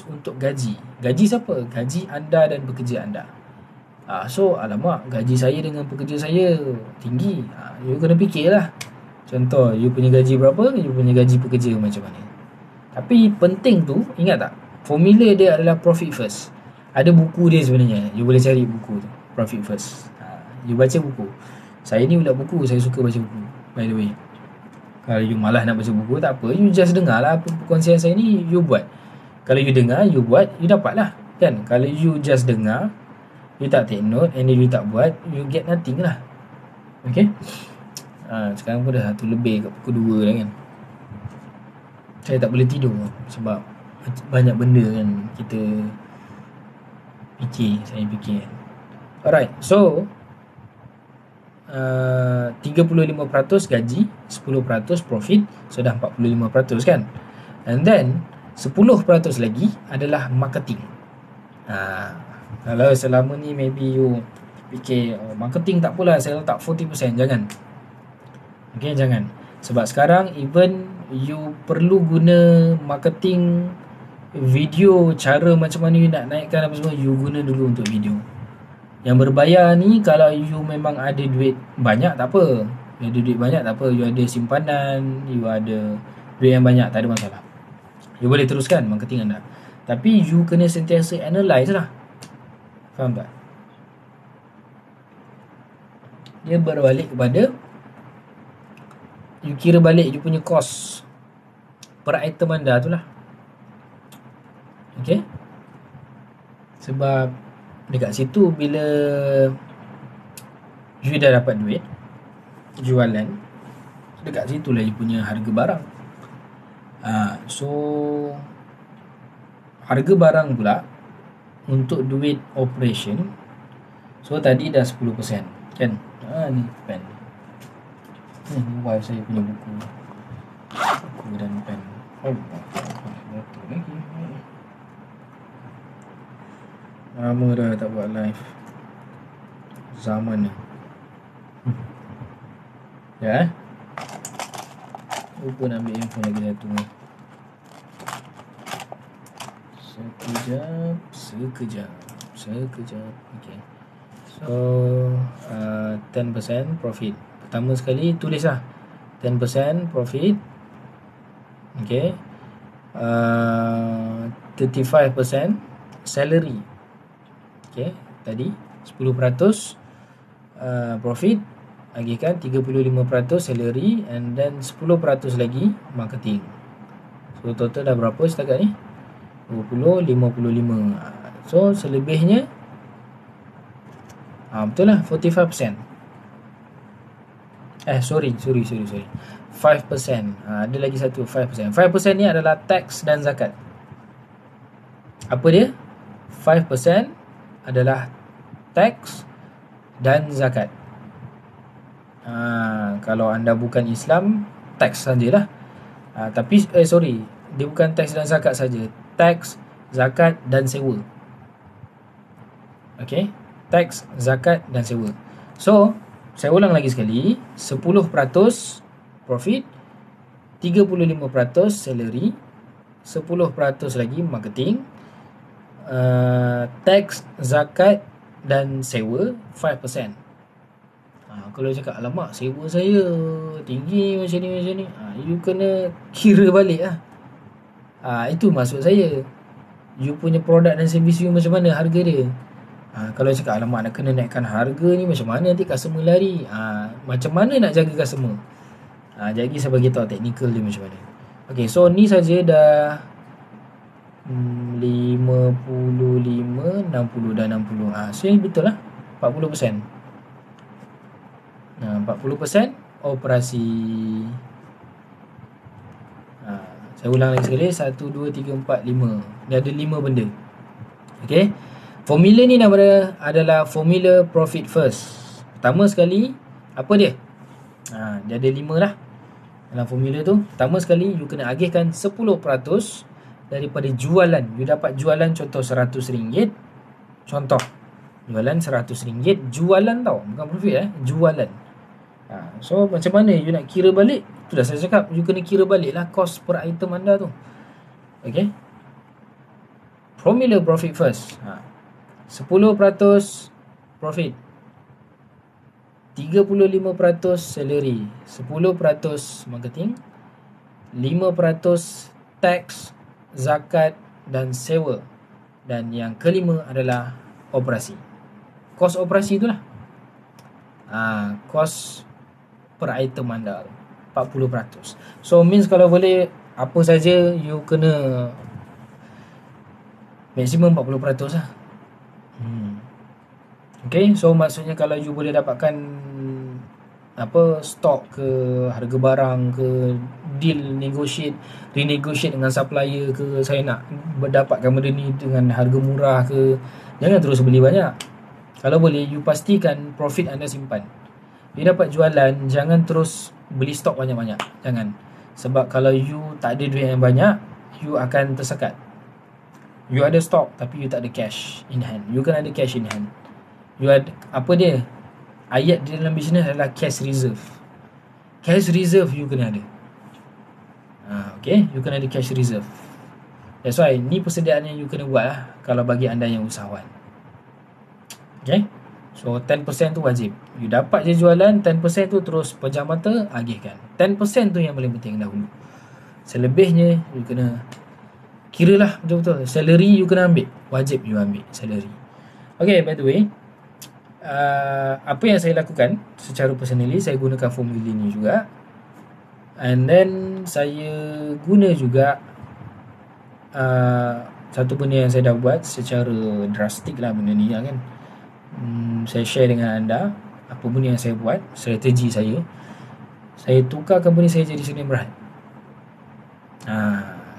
untuk gaji. Gaji siapa? Gaji anda dan pekerja anda. So alamak, gaji saya dengan pekerja saya tinggi. You kena fikirlah. Contoh, you punya gaji berapa, you punya gaji pekerja macam mana. Tapi penting tu, ingat tak? Formula dia adalah profit first. Ada buku dia sebenarnya. You boleh cari buku tu, profit first. You baca buku. Saya ni pula buku, saya suka baca buku, by the way. Kalau you malas nak baca buku, tak apa, you just dengar lah apa perkongsian saya ni, you buat. Kalau you dengar, you buat, you dapat lah, kan? Kalau you just dengar, you tak take note, and then you tak buat, you get nothing lah. Okay, sekarang pun dah 1 lebih kat pukul 2 dah kan. Saya tak boleh tidur sebab banyak benda kan kita saya fikir. Alright, so 35% gaji, 10% profit, so dah 45% kan. And then 10% lagi adalah marketing. Kalau selama ni maybe you fikir marketing tak apalah, saya letak 40%, jangan. Okay, jangan. Sebab sekarang even you perlu guna marketing video, cara macam mana you nak naikkan apa semua, you guna dulu untuk video. Yang berbayar ni, kalau you memang ada duit banyak, tak apa. You ada duit banyak, tak apa. You ada simpanan, you ada duit yang banyak, tak ada masalah. You boleh teruskan marketing anda. Tapi you kena sentiasa analyse lah. Faham tak? Dia berbalik kepada you kira balik you punya cost per item anda tu lah. Sebab dekat situ bila you dah dapat duit jualan, dekat situlah you punya harga barang. So harga barang pula untuk duit operation, so tadi dah 10% kan. Ni pen ni wife saya punya buku dan pen. Betul lagi. Lama dah tak buat live. Zaman ni. Ya. Lupa nak ambil handphone lagi satu ni. Sekejap. Okay. So 10% profit. Pertama sekali tulislah 10% profit. Okay. 35% salary. Okay, tadi 10% profit, agihkan 35% salary, and then 10% lagi marketing. So total dah berapa setakat ni? 20, 55. So selebihnya betul lah 45%. Sorry 5%. Ada lagi satu 5%. 5% ni adalah tax dan zakat. Apa dia? 5% adalah tax dan zakat. Kalau anda bukan Islam, tax sajalah. Tapi dia bukan tax dan zakat saja. Tax, zakat dan sewa. Okay, tax, zakat dan sewa. So saya ulang lagi sekali, 10% profit, 35% salary, 10% lagi marketing, tax, zakat dan sewa 5%. Kalau cakap alamak sewa saya tinggi macam ni, you kena kira balik lah. Itu maksud saya. You punya produk dan servis you macam mana harga dia. Kalau cakap alamak nak kena naikkan harga ni, macam mana nanti customer lari. Macam mana nak jaga customer. Jadi saya bagi tahu teknikal dia macam mana. Okay, so ni saja dah 55, 60 dan 60. So yang betul lah 40%. 40% operasi. Saya ulang lagi sekali, 1, 2, 3, 4, 5. Dia ada 5 benda. Okay, formula ni nama adalah formula profit first. Pertama sekali, apa dia? Dia ada 5 lah dalam formula tu. Pertama sekali, you kena agihkan 10% daripada jualan. You dapat jualan contoh RM100. Contoh jualan RM100. Jualan tau, bukan profit jualan. So macam mana you nak kira balik? Tu dah saya cakap, you kena kira balik lah cost per item anda tu. Okay, formula profit first. 10% profit, 35% salary, 10% marketing, 5% tax, zakat dan sewa, dan yang kelima adalah operasi. Kos operasi itulah. Kos per item anda 40%. So means kalau boleh apa saja you kena maksimum 40% lah. Okay, so maksudnya kalau you boleh dapatkan stok ke, harga barang ke, deal, renegotiate dengan supplier ke, saya nak mendapatkan benda ni dengan harga murah ke, jangan terus beli banyak. Kalau boleh you pastikan profit anda simpan. You dapat jualan, jangan terus beli stok banyak-banyak. Jangan. Sebab kalau you tak ada duit yang banyak, you akan tersekat. You ada stok tapi you tak ada cash in hand. You kan ada cash in hand. You ada, ayat di dalam bisnes adalah cash reserve. Cash reserve you kena ada. Okay, you kena ada cash reserve. That's why ni persediaan yang you kena buat lah kalau bagi anda yang usahawan. Okay, so 10% tu wajib. You dapat je jualan, 10% tu terus pejam mata, agihkan. 10% tu yang paling penting dahulu. Selebihnya you kena kira lah betul-betul. Salary you kena ambil, wajib you ambil salary. Okay, by the way, apa yang saya lakukan secara personally, saya gunakan formula ni juga, and then saya guna juga satu benda yang saya dah buat secara drastik lah benda ni kan. Saya share dengan anda apa benda yang saya buat, strategi saya. Saya tukar company saya jadi Senin Berhad.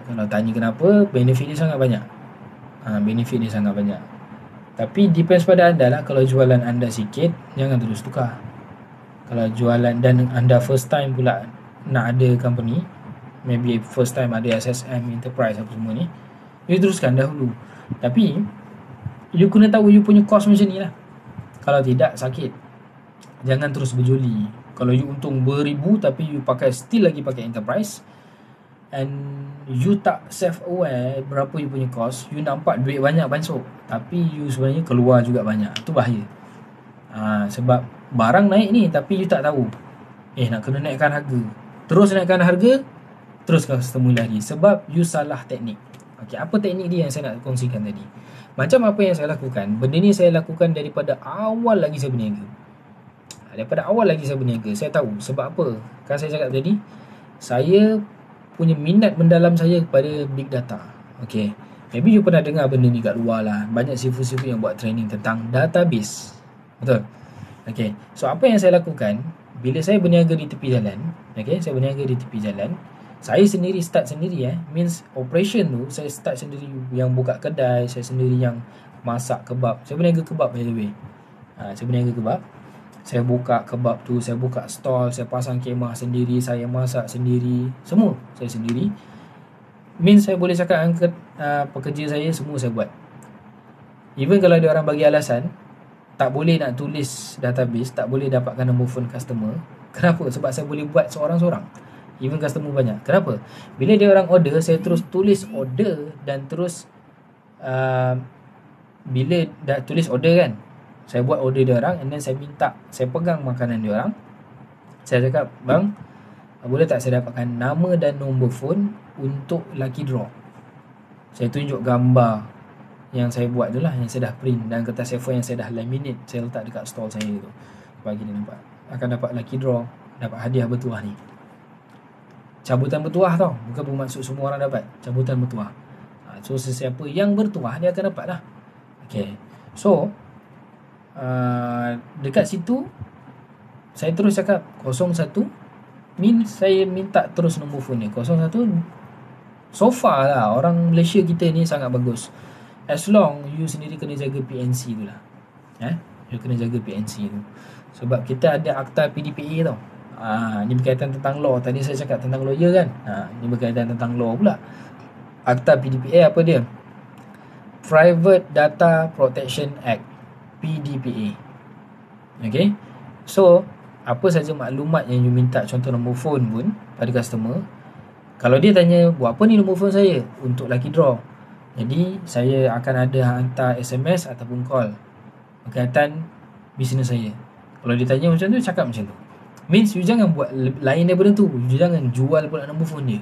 Kalau tanya kenapa, benefit dia sangat banyak. Benefit dia sangat banyak. Tapi depends pada anda lah. Kalau jualan anda sikit, jangan terus tukar. Kalau jualan dan anda first time pula nak ada company, maybe first time ada SSM, enterprise apa semua ni, you teruskan dahulu. Tapi you kena tahu you punya cost macam ni lah. Kalau tidak, sakit. Jangan terus berjoli. Kalau you untung beribu tapi you still lagi pakai enterprise, and you tak self-aware berapa you punya cost, you nampak duit banyak masuk tapi you sebenarnya keluar juga banyak. Itu bahaya. Sebab barang naik ni tapi you tak tahu, nak kena naikkan harga. Terus naikkan harga, terus customer lari sebab you salah teknik. Apa teknik dia yang saya nak kongsikan tadi? Macam apa yang saya lakukan, benda ni saya lakukan daripada awal lagi saya berniaga. Saya tahu sebab apa. Kan saya cakap tadi, saya punya minat mendalam saya kepada big data. Maybe you pernah dengar benda ni kat luar lah. Banyak sifu-sifu yang buat training tentang database. Betul? So apa yang saya lakukan, bila saya berniaga di tepi jalan, saya sendiri start sendiri. Means operation tu saya start sendiri, yang buka kedai, saya sendiri yang masak kebab. Saya berniaga kebab by the way. Saya buka kebab tu, saya buka stall, saya pasang kemah sendiri, saya masak sendiri, semua saya sendiri. Means saya boleh cakap angkat pekerja saya semua saya buat. Even kalau ada orang bagi alasan tak boleh nak tulis database, tak boleh dapatkan nombor phone customer. Kenapa? Sebab saya boleh buat seorang-seorang. Even customer banyak. Kenapa? Bila dia orang order, saya terus tulis order dan terus bila dah tulis order kan, saya buat order dia orang, and then saya pegang makanan dia orang. Saya cakap, bang, boleh tak saya dapatkan nama dan nombor phone untuk lucky draw. Saya tunjuk gambar yang saya buat tu lah, yang saya dah print, dan kertas A4 yang saya dah laminate, saya letak dekat stall saya tu, bagi dia nampak. Akan dapat lucky draw, dapat hadiah bertuah ni. Cabutan bertuah tau, bukan bermaksud semua orang dapat. Cabutan bertuah. So sesiapa yang bertuah, dia akan dapat lah. So dekat situ saya terus cakap 01, means saya minta terus nombor phone ni 01. So far lah, orang Malaysia kita ni sangat bagus. As long you sendiri kena jaga PNC tu lah. You kena jaga PNC tu. Sebab kita ada akta PDPA tau. Ni berkaitan tentang law. Tadi saya cakap tentang lawyer kan. Ni berkaitan tentang law pula. Akta PDPA apa dia? Private Data Protection Act, PDPA. So apa saja maklumat yang you minta, contoh nombor phone pun pada customer, kalau dia tanya, buat apa ni nombor phone saya? Untuk lucky draw. Jadi saya akan ada hantar SMS ataupun call berkaitan bisnes saya. Kalau dia tanya macam tu, cakap macam tu. Means you jangan buat lain daripada tu. You jangan jual pula nombor phone dia.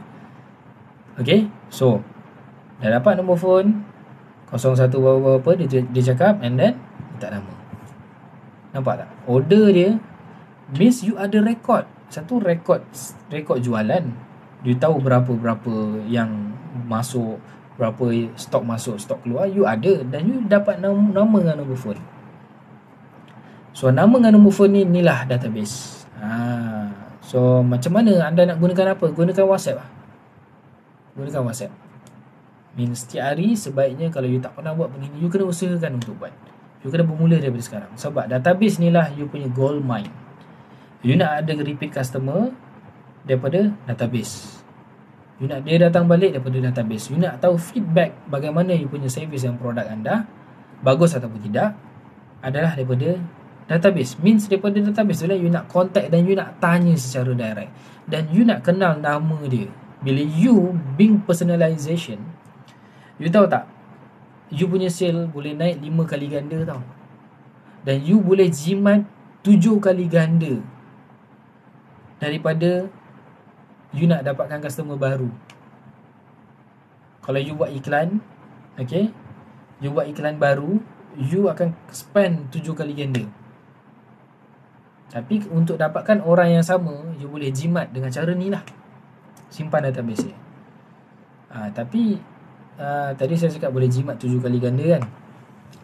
So dah dapat nombor phone 01 berapa dia cakap, and then minta nama. Nampak tak? Order dia means you ada rekod. Satu rekod jualan. You tahu berapa yang masuk, berapa stok masuk, stok keluar, you ada, dan you dapat nama dengan nombor phone. So nama dengan nombor phone ni, inilah database. So macam mana anda nak gunakan apa? Gunakan WhatsApp lah. Gunakan WhatsApp. Means setiap hari sebaiknya, kalau you tak pernah buat benda ni, you kena usahakan untuk buat. You kena bermula daripada sekarang. Sebab database ni lah you punya gold mine. You nak ada repeat customer daripada database. You nak dia datang balik daripada database. You nak tahu feedback bagaimana you punya service dan produk anda, bagus ataupun tidak, adalah daripada database. Means daripada database tu lah you nak contact dan you nak tanya secara direct. Dan you nak kenal nama dia. Bila you being personalization, you tahu tak, you punya sale boleh naik 5 kali ganda tau. Dan you boleh jimat 7 kali ganda daripada you nak dapatkan customer baru. Kalau you buat iklan, you buat iklan baru, you akan spend 7 kali ganda. Tapi untuk dapatkan orang yang sama, you boleh jimat dengan cara ni lah. Simpan database dia. Tapi tadi saya cakap boleh jimat 7 kali ganda kan.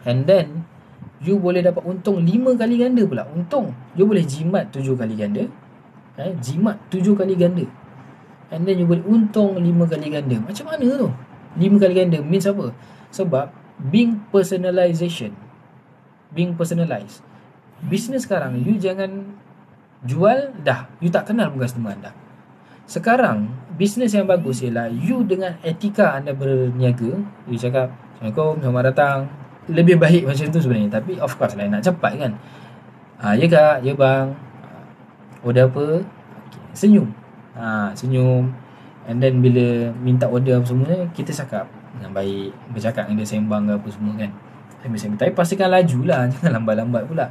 And then you boleh dapat untung 5 kali ganda pula. Untung you boleh jimat 7 kali ganda, jimat 7 kali ganda, and then you boleh untung 5 kali ganda. Macam mana tu 5 kali ganda? Means apa? Sebab being personalized. Bisnes sekarang you jangan jual dah you tak kenal pun customer anda. Sekarang bisnes yang bagus ialah you dengan etika anda berniaga. You cakap Assalamualaikum, selamat datang. Lebih baik macam tu sebenarnya. Tapi of course lah nak cepat kan. Ya kak, ya bang, order apa? Senyum. Senyum. And then bila minta order apa semua, kita cakap dengan baik, bercakap dengan dia, sembang ke apa semua kan. Tapi pastikan laju lah, jangan lambat-lambat pula.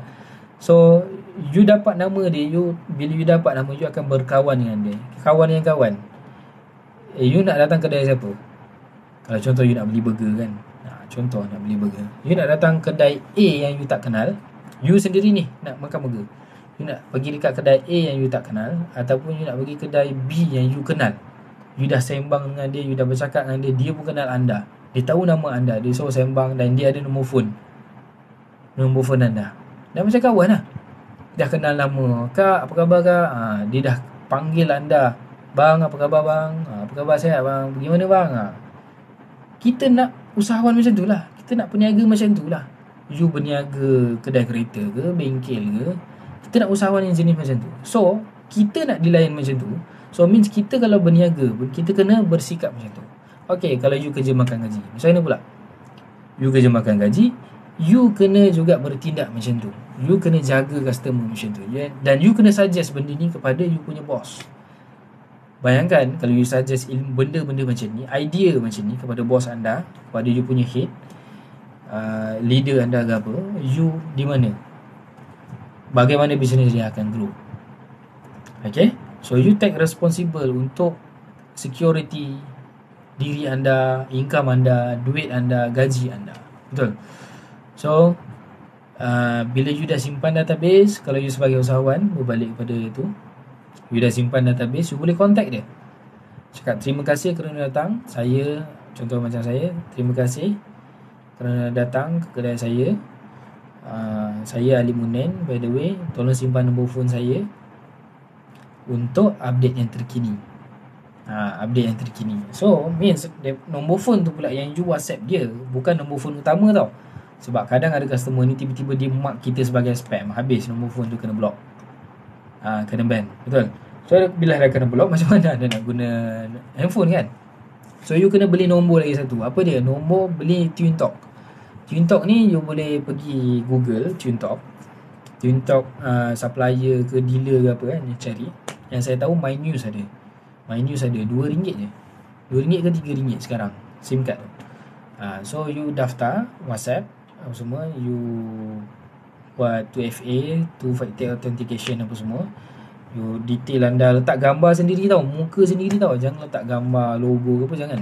So you dapat nama dia, bila you dapat nama, you akan berkawan dengan dia. Kawan dengan kawan. You nak datang kedai siapa? Kalau contoh you nak beli burger kan, contoh nak beli burger, you nak datang kedai A yang you tak kenal. You sendiri ni nak makan burger, you nak pergi dekat kedai A yang you tak kenal, ataupun you nak pergi kedai B yang you kenal. You dah sembang dengan dia, you dah bercakap dengan dia, dia pun kenal anda, dia tahu nama anda, dia suruh sembang, dan dia ada nombor phone anda. Dah macam kawan lah. Dah kenal nama. Kak, apa khabar kak? Dia dah panggil anda. Bang, apa khabar bang? Apa khabar sihat bang? Bagaimana bang? Kita nak usahawan macam tu lah. Kita nak peniaga macam tu lah. You berniaga kedai kereta ke, bengkel ke, kita nak usahawan yang jenis macam tu. So kita nak dilayan macam tu. So means kita kalau berniaga, kita kena bersikap macam tu. Okay, kalau you kerja makan gaji, macam mana pula? You kerja makan gaji, you kena juga bertindak macam tu. You kena jaga customer macam tu, dan you kena suggest benda ni kepada you punya boss. Bayangkan kalau you suggest benda-benda macam ni, idea macam ni kepada bos anda, kepada you punya head, leader anda ke apa, you di mana? Bagaimana bisnes dia akan grow? Okay, so you take responsible untuk security diri anda, income anda, duit anda, gaji anda. Betul? So bila you dah simpan database, kalau you sebagai usahawan, berbalik kepada itu, you dah simpan database, you boleh contact dia. Cakap terima kasih kerana datang. Saya, contoh macam saya, terima kasih kerana datang ke kedai saya. Saya Ali Munen, by the way, tolong simpan nombor phone saya untuk update yang terkini. Update yang terkini. So means nombor phone tu pula yang you WhatsApp dia, bukan nombor phone utama tau. Sebab kadang ada customer ni tiba-tiba dia mark kita sebagai spam, habis nombor phone tu kena block, kena ban. Betul? So bila dah kena block, macam mana anda nak guna handphone kan? So you kena beli nombor lagi satu. Apa dia? Nombor beli TuneTalk. TuneTalk ni you boleh pergi Google TuneTalk, supplier ke dealer ke apa kan, you cari. Yang saya tahu MyNews ada RM2 je, RM2 ke RM3 sekarang SIM card tu. So you daftar WhatsApp apa semua, you buat 2FA, 2 factor authentication apa semua, you detail anda, letak gambar sendiri tau, muka sendiri tau, jangan letak gambar logo ke apa, jangan.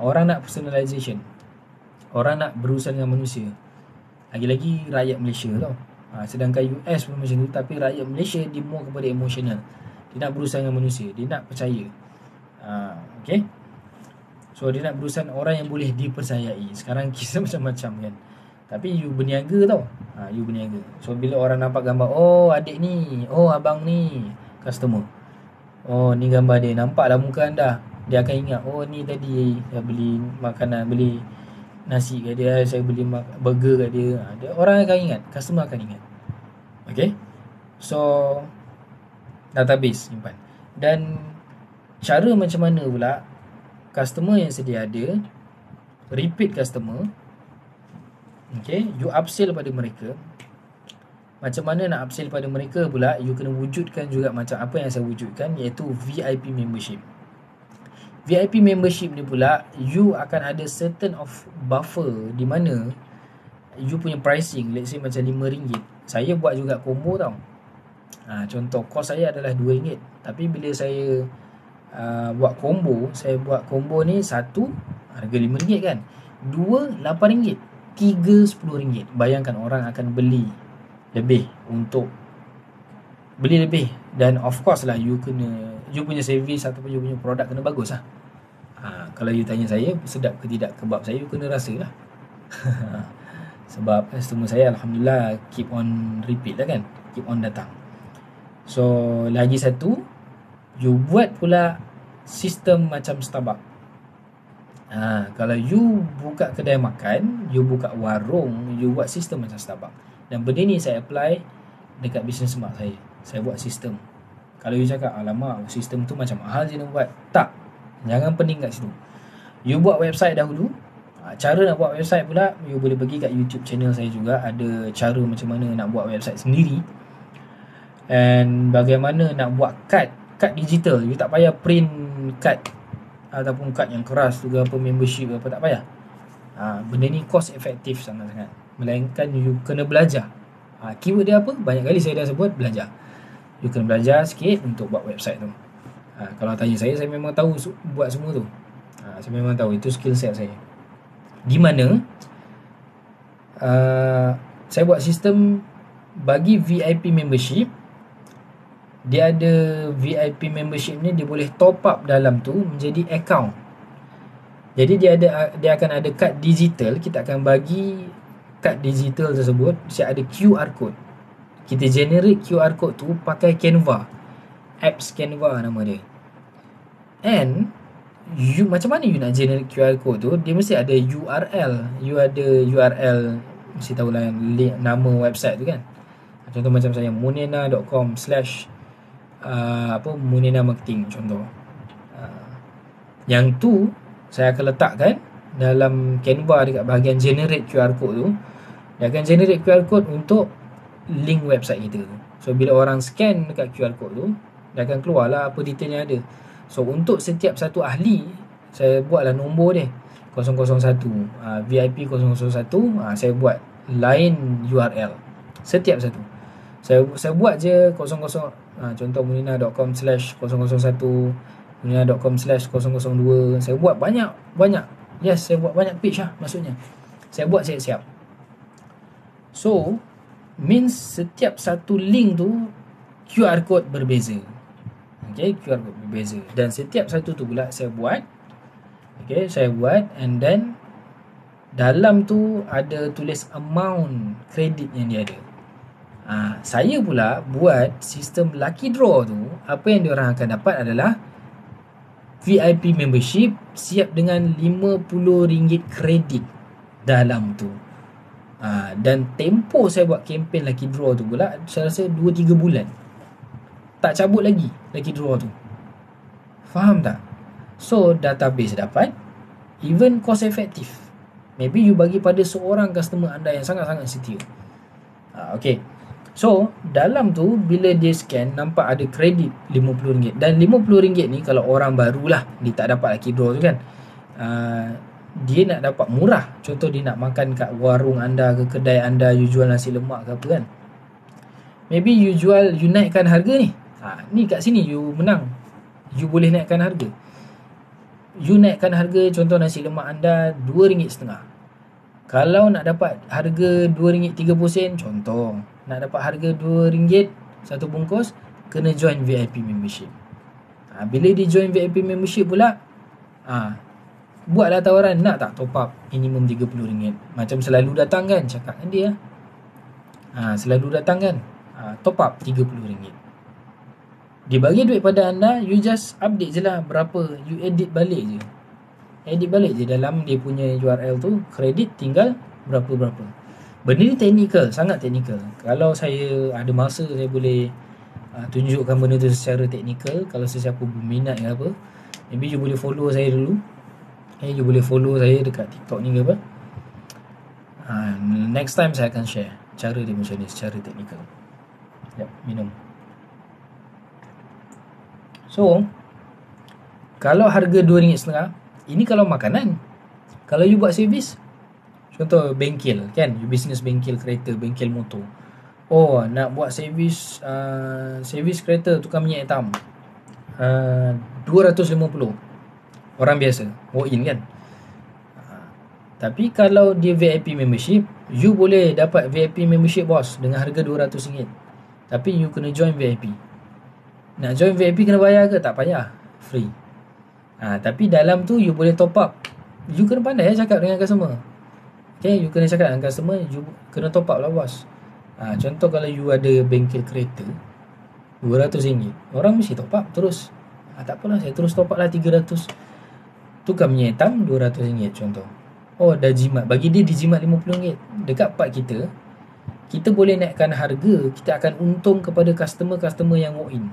Orang nak personalization, orang nak berurusan dengan manusia, lagi-lagi rakyat Malaysia tau. Sedangkan US pun macam tu, tapi rakyat Malaysia dia more kepada emotional, dia nak berurusan dengan manusia, dia nak percaya. Okay, so dia nak berurusan orang yang boleh dipercayai. Sekarang kisah macam-macam kan, tapi you berniaga tau. You berniaga. So bila orang nampak gambar, oh adik ni, oh abang ni customer, oh ni gambar dia, nampaklah muka anda, dia akan ingat, oh ni tadi saya beli makanan, beli nasi kat dia, saya beli burger kat dia. Orang akan ingat, customer akan ingat. Okay, so database simpan. Dan cara macam mana pula customer yang sedia ada, repeat customer, okay, you upsell pada mereka. Macam mana nak upsell pada mereka pula, you kena wujudkan juga macam apa yang saya wujudkan, iaitu VIP membership. VIP membership ni pula, you akan ada certain of buffer, di mana you punya pricing, let's say macam RM5. Saya buat juga combo tau. Contoh kos saya adalah RM2, tapi bila saya buat combo ni, satu harga RM5 kan, dua RM8, tiga RM10. Bayangkan orang akan beli lebih, untuk beli lebih. Dan of course lah, you punya service ataupun you punya produk kena bagus lah. Kalau you tanya saya sedap ke tidak kebab saya, you kena rasa lah. Sebab customer saya alhamdulillah keep on repeat lah kan, keep on datang. So lagi satu, you buat pula sistem macam Starbucks. Kalau you buka kedai makan, you buka warung, you buat sistem macam Starbucks. Dan benda ni saya apply dekat business mak saya. Saya buat sistem. Kalau you cakap, alamak sistem tu macam mahal je nak buat, tak, jangan pening kat situ. You buat website dahulu. Cara nak buat website pula, you boleh pergi kat YouTube channel saya juga, ada cara macam mana nak buat website sendiri. And bagaimana nak buat kad digital. You tak payah print kad ataupun kad yang keras tu ke apa, membership ke apa, tak payah. Benda ni cost efektif sangat-sangat, melainkan you kena belajar. Keyword dia apa? Banyak kali saya dah sebut, belajar. You kena belajar sikit untuk buat website tu. Kalau tanya saya memang tahu buat semua tu. Saya memang tahu, itu skill set saya. Di mana saya buat sistem bagi VIP membership. Dia ada VIP membership ni, dia boleh top up dalam tu menjadi account. Jadi dia akan ada kad digital. Kita akan bagi kad digital tersebut, siap ada QR code. Kita generate QR code tu pakai Canva, apps Canva nama dia. And you macam mana you nak generate QR code tu? Dia mesti ada URL. You ada URL, mesti tahulah link, nama website tu kan. Contoh macam saya, munena.com/ Munena Marketing contoh. Yang tu saya akan letakkan dalam Canva dekat bahagian generate QR code tu. Dia akan generate QR code untuk link website kita tu. So bila orang scan dekat QR code tu, dia akan keluar lah apa detail yang ada. So untuk setiap satu ahli, saya buatlah nombor dia 001, VIP 001, saya buat lain URL setiap satu. Saya buat je 00, contoh munina.com/001, munina.com/002. Saya buat banyak. Yes, saya buat banyak page lah maksudnya. Saya buat siap-siap. So means setiap satu link tu QR code berbeza. Okay, QR code berbeza. Dan setiap satu tu pula saya buat. Okay, saya buat, and then dalam tu ada tulis amount kredit yang dia ada. Saya pula buat sistem lucky draw tu. Apa yang diorang akan dapat adalah VIP membership siap dengan RM50 kredit dalam tu. Dan tempoh saya buat kempen lucky draw tu pula, saya rasa 2-3 bulan. Tak cabut lagi lucky draw tu. Faham tak? So database dapat, even cost efektif. Maybe you bagi pada seorang customer anda yang sangat-sangat setia. Okay. So dalam tu bila dia scan, nampak ada kredit RM50. Dan RM50 ni kalau orang barulah, dia tak dapat lucky draw tu kan, dia nak dapat murah. Contoh dia nak makan kat warung anda ke kedai anda, you jual nasi lemak ke apa kan, maybe you naikkan harga ni. Ni kat sini you menang, you boleh naikkan harga. You naikkan harga, contoh nasi lemak anda RM2.50. Kalau nak dapat harga RM2.30, contoh nak dapat harga RM2 satu bungkus, kena join VIP membership. Bila dia join VIP membership pula, buatlah tawaran, nak tak top up minimum RM30. Macam selalu datang kan, cakap dengan dia, selalu datang kan, top up RM30. Dia bagi duit pada anda, you just update je lah berapa, you edit balik je dalam dia punya URL tu, kredit tinggal berapa-berapa. Benda ni technical, sangat technical. Kalau saya ada masa, saya boleh tunjukkan benda tu secara technical. Kalau sesiapa berminat ke apa, maybe you boleh follow saya dulu. You boleh follow saya dekat TikTok ni ke apa. Next time saya akan share cara dia macam ni secara technical. Minum. So kalau harga RM2.50, ini kalau makanan. Kalau you buat servis, contoh bengkel kan, you business bengkel kereta, bengkel motor. Nak buat servis kereta, tukar minyak hitam, 250 orang biasa walk in kan. Tapi kalau dia VIP membership, you boleh dapat VIP membership bos dengan harga RM200. Tapi you kena join VIP. Nak join VIP kena bayar ke? Tak payah, free. Tapi dalam tu you boleh top up. You kena pandai cakap dengan customer. Okay, you kena cakap dengan customer, you kena top up lah bos. Contoh kalau you ada bengkel kereta RM200, orang mesti top up terus. Tak apalah, saya terus top up lah 300. Tukar minyak hitam RM200 contoh. Oh dah jimat, bagi dia dijimat RM50. Dekat part kita boleh naikkan harga, kita akan untung kepada customer-customer yang walk in,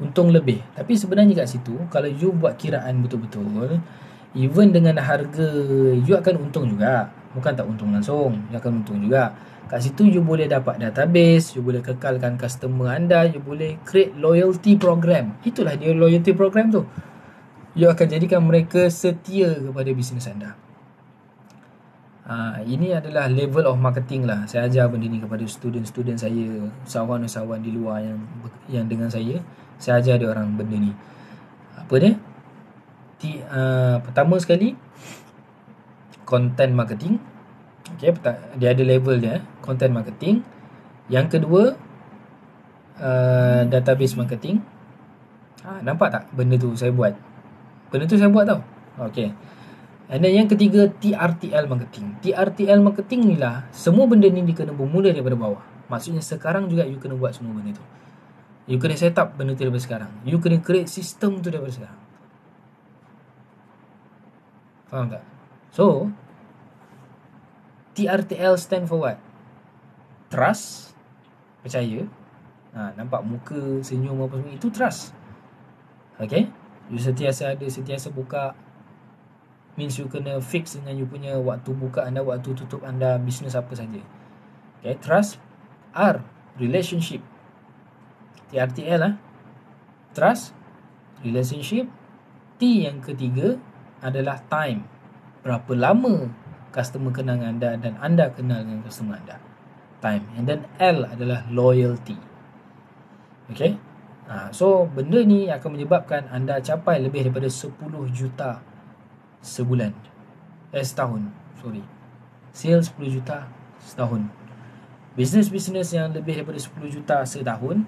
untung lebih. Tapi sebenarnya kat situ, kalau you buat kiraan betul-betul, even dengan harga, you akan untung juga. Bukan tak untung langsung, you akan untung juga. Kat situ you boleh dapat database, you boleh kekalkan customer anda, you boleh create loyalty program. Itulah dia loyalty program tu. You akan jadikan mereka setia kepada bisnes anda. Ini adalah level of marketing lah. Saya ajar benda ni kepada student-student saya, usahawan-usahawan di luar yang dengan saya ajar dia orang benda ni. Apa dia? Pertama sekali, content marketing. Okay, dia ada level dia, content marketing. Yang kedua, database marketing. Nampak tak benda tu saya buat? Benda tu saya buat tau. Okay. And then yang ketiga, TRTL marketing. TRTL marketing ni lah, semua benda ni dia kena bermula daripada bawah. Maksudnya sekarang juga you kena buat semua benda tu. You kena set up benda tu daripada sekarang. You kena create sistem tu daripada sekarang. Faham tak? So, TRTL stand for what? Trust, percaya. Nampak muka, senyum apa semua, itu trust. Okay? You sentiasa buka, means you kena fix dengan you punya waktu buka anda, waktu tutup anda, bisnes apa saja. Okay, trust. R, relationship. TRTL lah, trust, relationship. T yang ketiga adalah time. Berapa lama customer kenal anda dan anda kenal dengan customer anda. Time. And then L adalah loyalty. Okay. So benda ni akan menyebabkan anda capai lebih daripada 10 juta sebulan. Setahun. Sales 10 juta setahun. Bisnes-bisnes yang lebih daripada 10 juta setahun,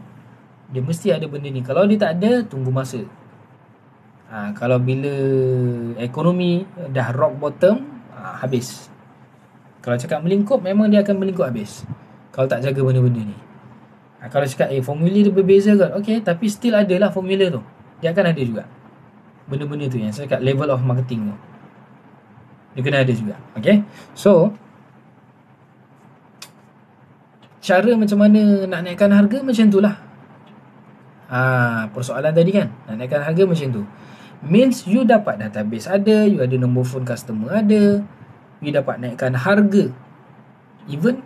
dia mesti ada benda ni. Kalau dia tak ada, tunggu masa. Kalau bila ekonomi dah rock bottom, habis. Kalau cakap melingkup, memang dia akan melingkup habis kalau tak jaga benda-benda ni. Kalau cakap formula dia berbeza kan, okay, tapi still ada lah formula tu. Dia akan ada juga benda-benda tu yang saya cakap level of marketing tu. Dia kena ada juga. Okay. So, cara macam mana nak naikkan harga macam tu lah. Persoalan tadi kan, nak naikkan harga macam tu, means you dapat database ada, you ada nombor phone customer ada, you dapat naikkan harga. Even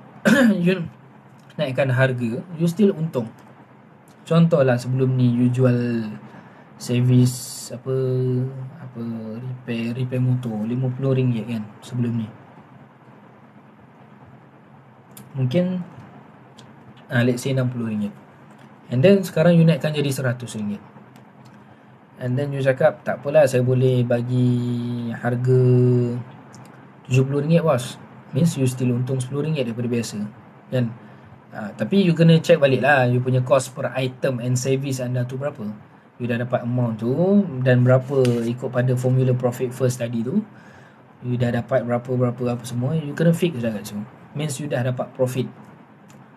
you naikkan harga, you still untung. Contohlah sebelum ni you jual servis repair motor RM50 kan sebelum ni. Mungkin let's say RM60. And then sekarang you naikkan jadi RM100. And then you cakap, tak apalah, saya boleh bagi harga RM70 bos. Means you still untung RM10 daripada biasa kan. Tapi you kena check balik lah, you punya cost per item and service anda tu berapa. You dah dapat amount tu, dan berapa ikut pada formula profit first tadi tu, you dah dapat berapa apa semua, you kena fix dah kat situ. Means you dah dapat profit.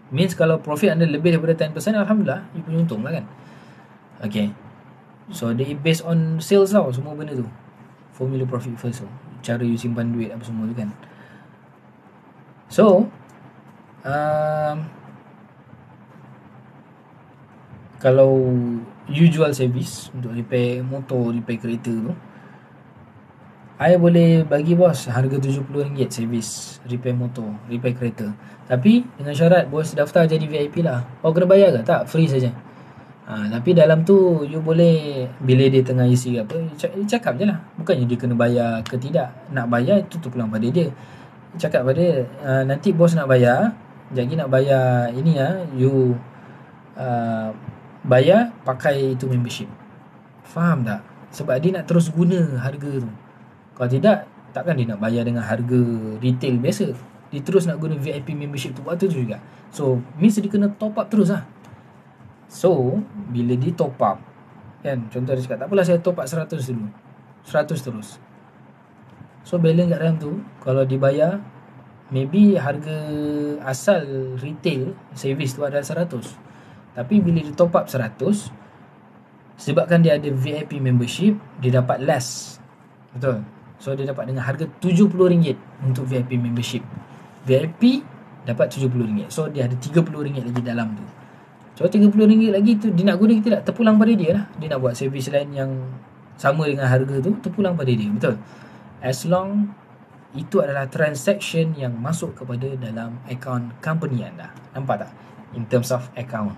Means kalau profit anda lebih daripada 10%, Alhamdulillah, you punya untung lah kan. Okay. So dia based on sales tau, semua benda tu. Formula profit first tu, cara you simpan duit apa semua tu kan. So kalau you jual servis untuk repair motor, repair kereta tu, I boleh bagi bos harga RM70 servis repair motor, repair kereta. Tapi dengan syarat bos daftar jadi VIP lah. Kena bayar ke? Tak, free saja. Tapi dalam tu you boleh, bila dia tengah isi apa, cakap je lah. Bukannya dia kena bayar ke tidak. Nak bayar itu terpulang pada dia. Cakap pada dia, nanti bos nak bayar, jadi nak bayar ini you bayar pakai itu membership. Faham tak? Sebab dia nak terus guna harga tu. Kalau tidak, takkan dia nak bayar dengan harga retail biasa. Dia terus nak guna VIP membership tu, waktu tu juga. So, means dia kena top up terus lah. So, bila dia top up kan, contoh dia cakap, tak apalah saya top up 100 dulu. 100 terus. So balance kat dalam tu kalau dibayar, maybe harga asal retail service tu adalah 100, tapi bila dia top up 100, sebabkan dia ada VIP membership, dia dapat less. Betul. So dia dapat dengan harga RM70 untuk VIP membership. VIP dapat RM70. So dia ada RM30 lagi dalam tu. So RM30 lagi tu dia nak guna ke tidak, terpulang pada dia lah. Dia nak buat servis lain yang sama dengan harga tu, terpulang pada dia. Betul. As long itu adalah transaction yang masuk kepada dalam akaun company anda. Nampak tak? In terms of account,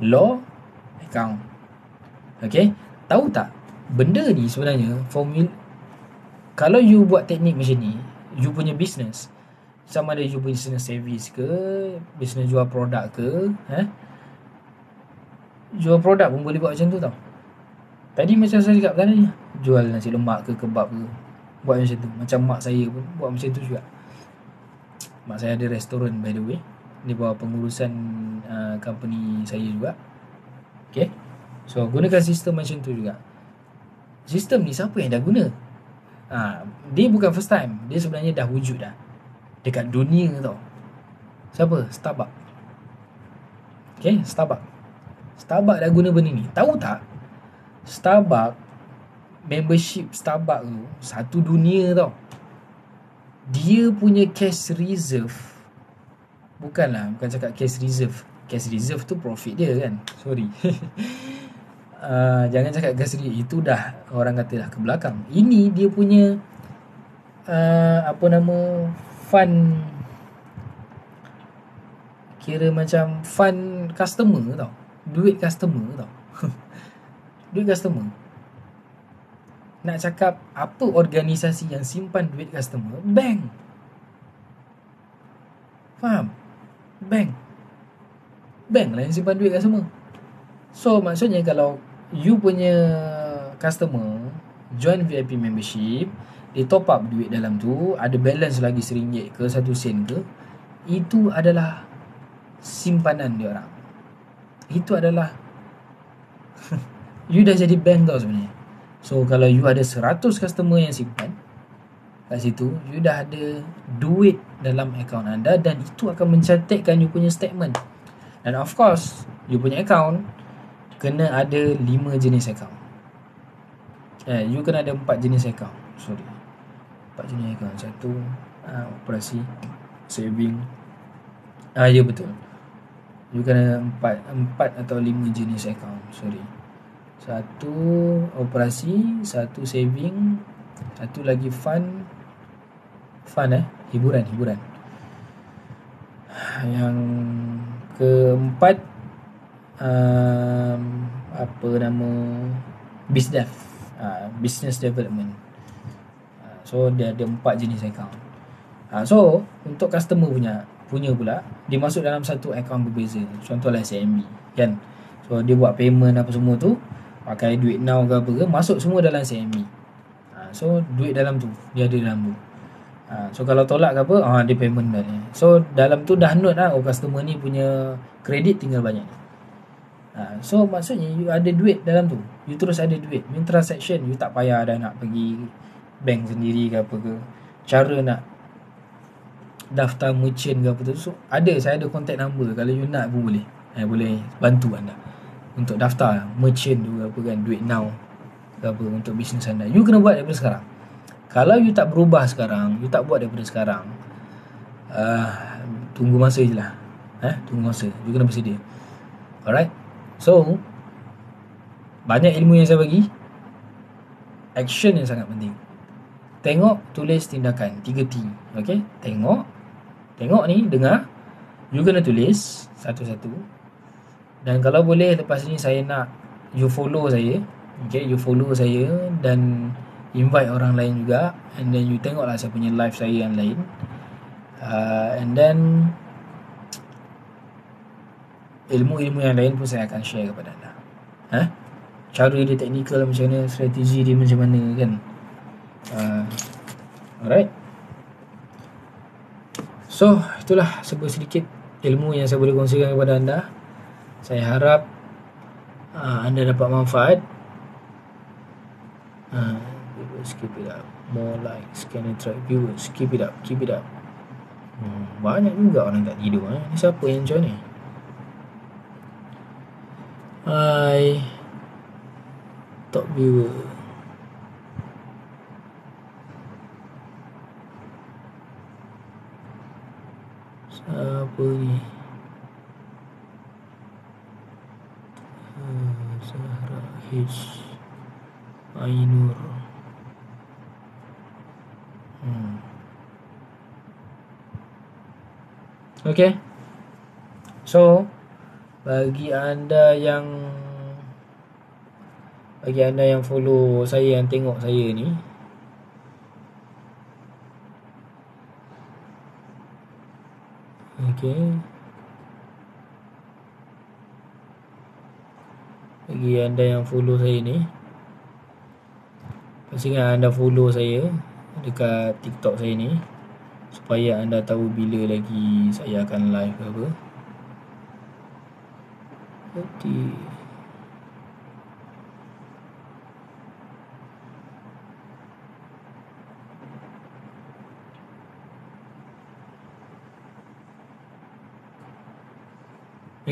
law, account. Okay. Tahu tak, benda ni sebenarnya kalau you buat teknik macam ni, you punya business, sama ada you business service ke, business jual produk ke, jual produk pun boleh buat macam tu tau. Tadi macam saya cakap tadi, jual nasi lemak ke, kebab ke, buat macam tu. Macam mak saya pun buat macam tu juga. Mak saya ada restoran, by the way. Dia bawa pengurusan company saya juga. Okay. So gunakan sistem macam tu juga. Sistem ni siapa yang dah guna? Dia bukan first time. Dia sebenarnya dah wujud dah dekat dunia tau. Siapa? Starbucks. Okay, Starbucks dah guna benda ni. Tahu tak, Starbucks, membership Starbucks tu satu dunia tau. Dia punya cash reserve, bukan cakap cash reserve. Cash reserve tu profit dia kan. Sorry. Jangan cakap cash reserve, itu dah orang kata dah ke belakang. Ini dia punya fund, kira macam fund customer tau. Duit customer tau. Duit customer. Nak cakap apa organisasi yang simpan duit customer? Bank. Faham? Bank lah yang simpan duit customer. So maksudnya kalau you punya customer join VIP membership, dia top up duit dalam tu, ada balance lagi RM1 ke 1 sen ke, itu adalah simpanan dia orang. Itu adalah you dah jadi bank tau sebenarnya. So kalau you ada 100 customer yang simpan kat situ, you dah ada duit dalam akaun anda, dan itu akan mencantikkan you punya statement. Dan of course, you punya akaun kena ada 5 jenis akaun. You kena ada 4 jenis akaun. 4 jenis akaun. Satu operasi, saving. Ya betul. You kena 4 atau 5 jenis akaun. Satu operasi, satu saving, satu lagi fund, hiburan. Yang keempat BizDev, business development. So dia ada 4 jenis akaun. So untuk customer punya pula, dia masuk dalam satu akaun berbeza. Contohlah CMB kan. So dia buat payment apa semua tu, pakai duit now ke apa ke, masuk semua dalam CMB. So duit dalam tu, dia ada dalam tu. So kalau tolak ke apa, dia payment dah ni. So dalam tu dah note lah, customer ni punya kredit tinggal banyak ni. So maksudnya you ada duit dalam tu, you terus ada duit. You transaction, you tak payah dah nak pergi bank sendiri ke apa ke. Cara nak daftar merchant ke apa tu, so saya ada contact number. Kalau you nak pun boleh, boleh bantu anda untuk daftar merchant tu apa kan, duit now ke apa untuk bisnes anda. You kena buat daripada sekarang. Kalau you tak berubah sekarang, you tak buat daripada sekarang, tunggu masa je lah. Tunggu masa. You kena bersedia. Alright. So banyak ilmu yang saya bagi. Action yang sangat penting. Tengok, tulis, tindakan. 3T. Okay. Tengok ni, dengar. You kena tulis satu-satu. Dan kalau boleh, lepas ni saya nak you follow saya. Okay, you follow saya dan invite orang lain juga. And then you tengoklah saya punya live saya yang lain. And then ilmu-ilmu yang lain pun saya akan share kepada anda. Cara dia teknikal macam mana, strategi dia macam mana kan. Alright. So itulah sedikit ilmu yang saya boleh kongsikan kepada anda. Saya harap anda dapat manfaat. Viewers, keep it up. More likes can attract viewers. Keep it up, keep it up. Banyak juga orang tak tidur. Ni siapa yang join ni? Hai, top viewer. Siapa ni? Zahra H Ainur. Okay. So bagi anda yang follow saya, yang tengok saya ni, okay, bagi anda yang follow saya ni, pastikan anda follow saya dekat TikTok saya ni, supaya anda tahu bila lagi saya akan live ke apa.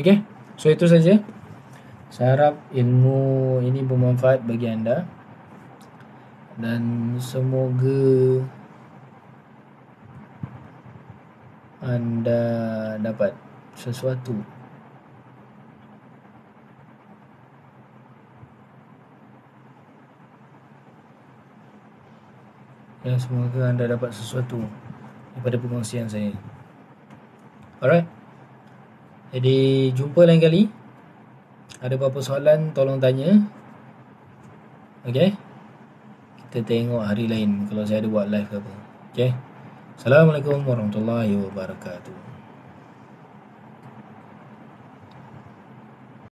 Okay, so itu saja. Saya harap ilmu ini bermanfaat bagi anda, dan semoga anda dapat sesuatu. Ya, semoga anda dapat sesuatu daripada perkongsian saya. Alright. Jadi jumpa lain kali. Ada apa-apa soalan tolong tanya. Okay. Kita tengok hari lain kalau saya ada buat live ke apa. Okay. Assalamualaikum warahmatullahi wabarakatuh.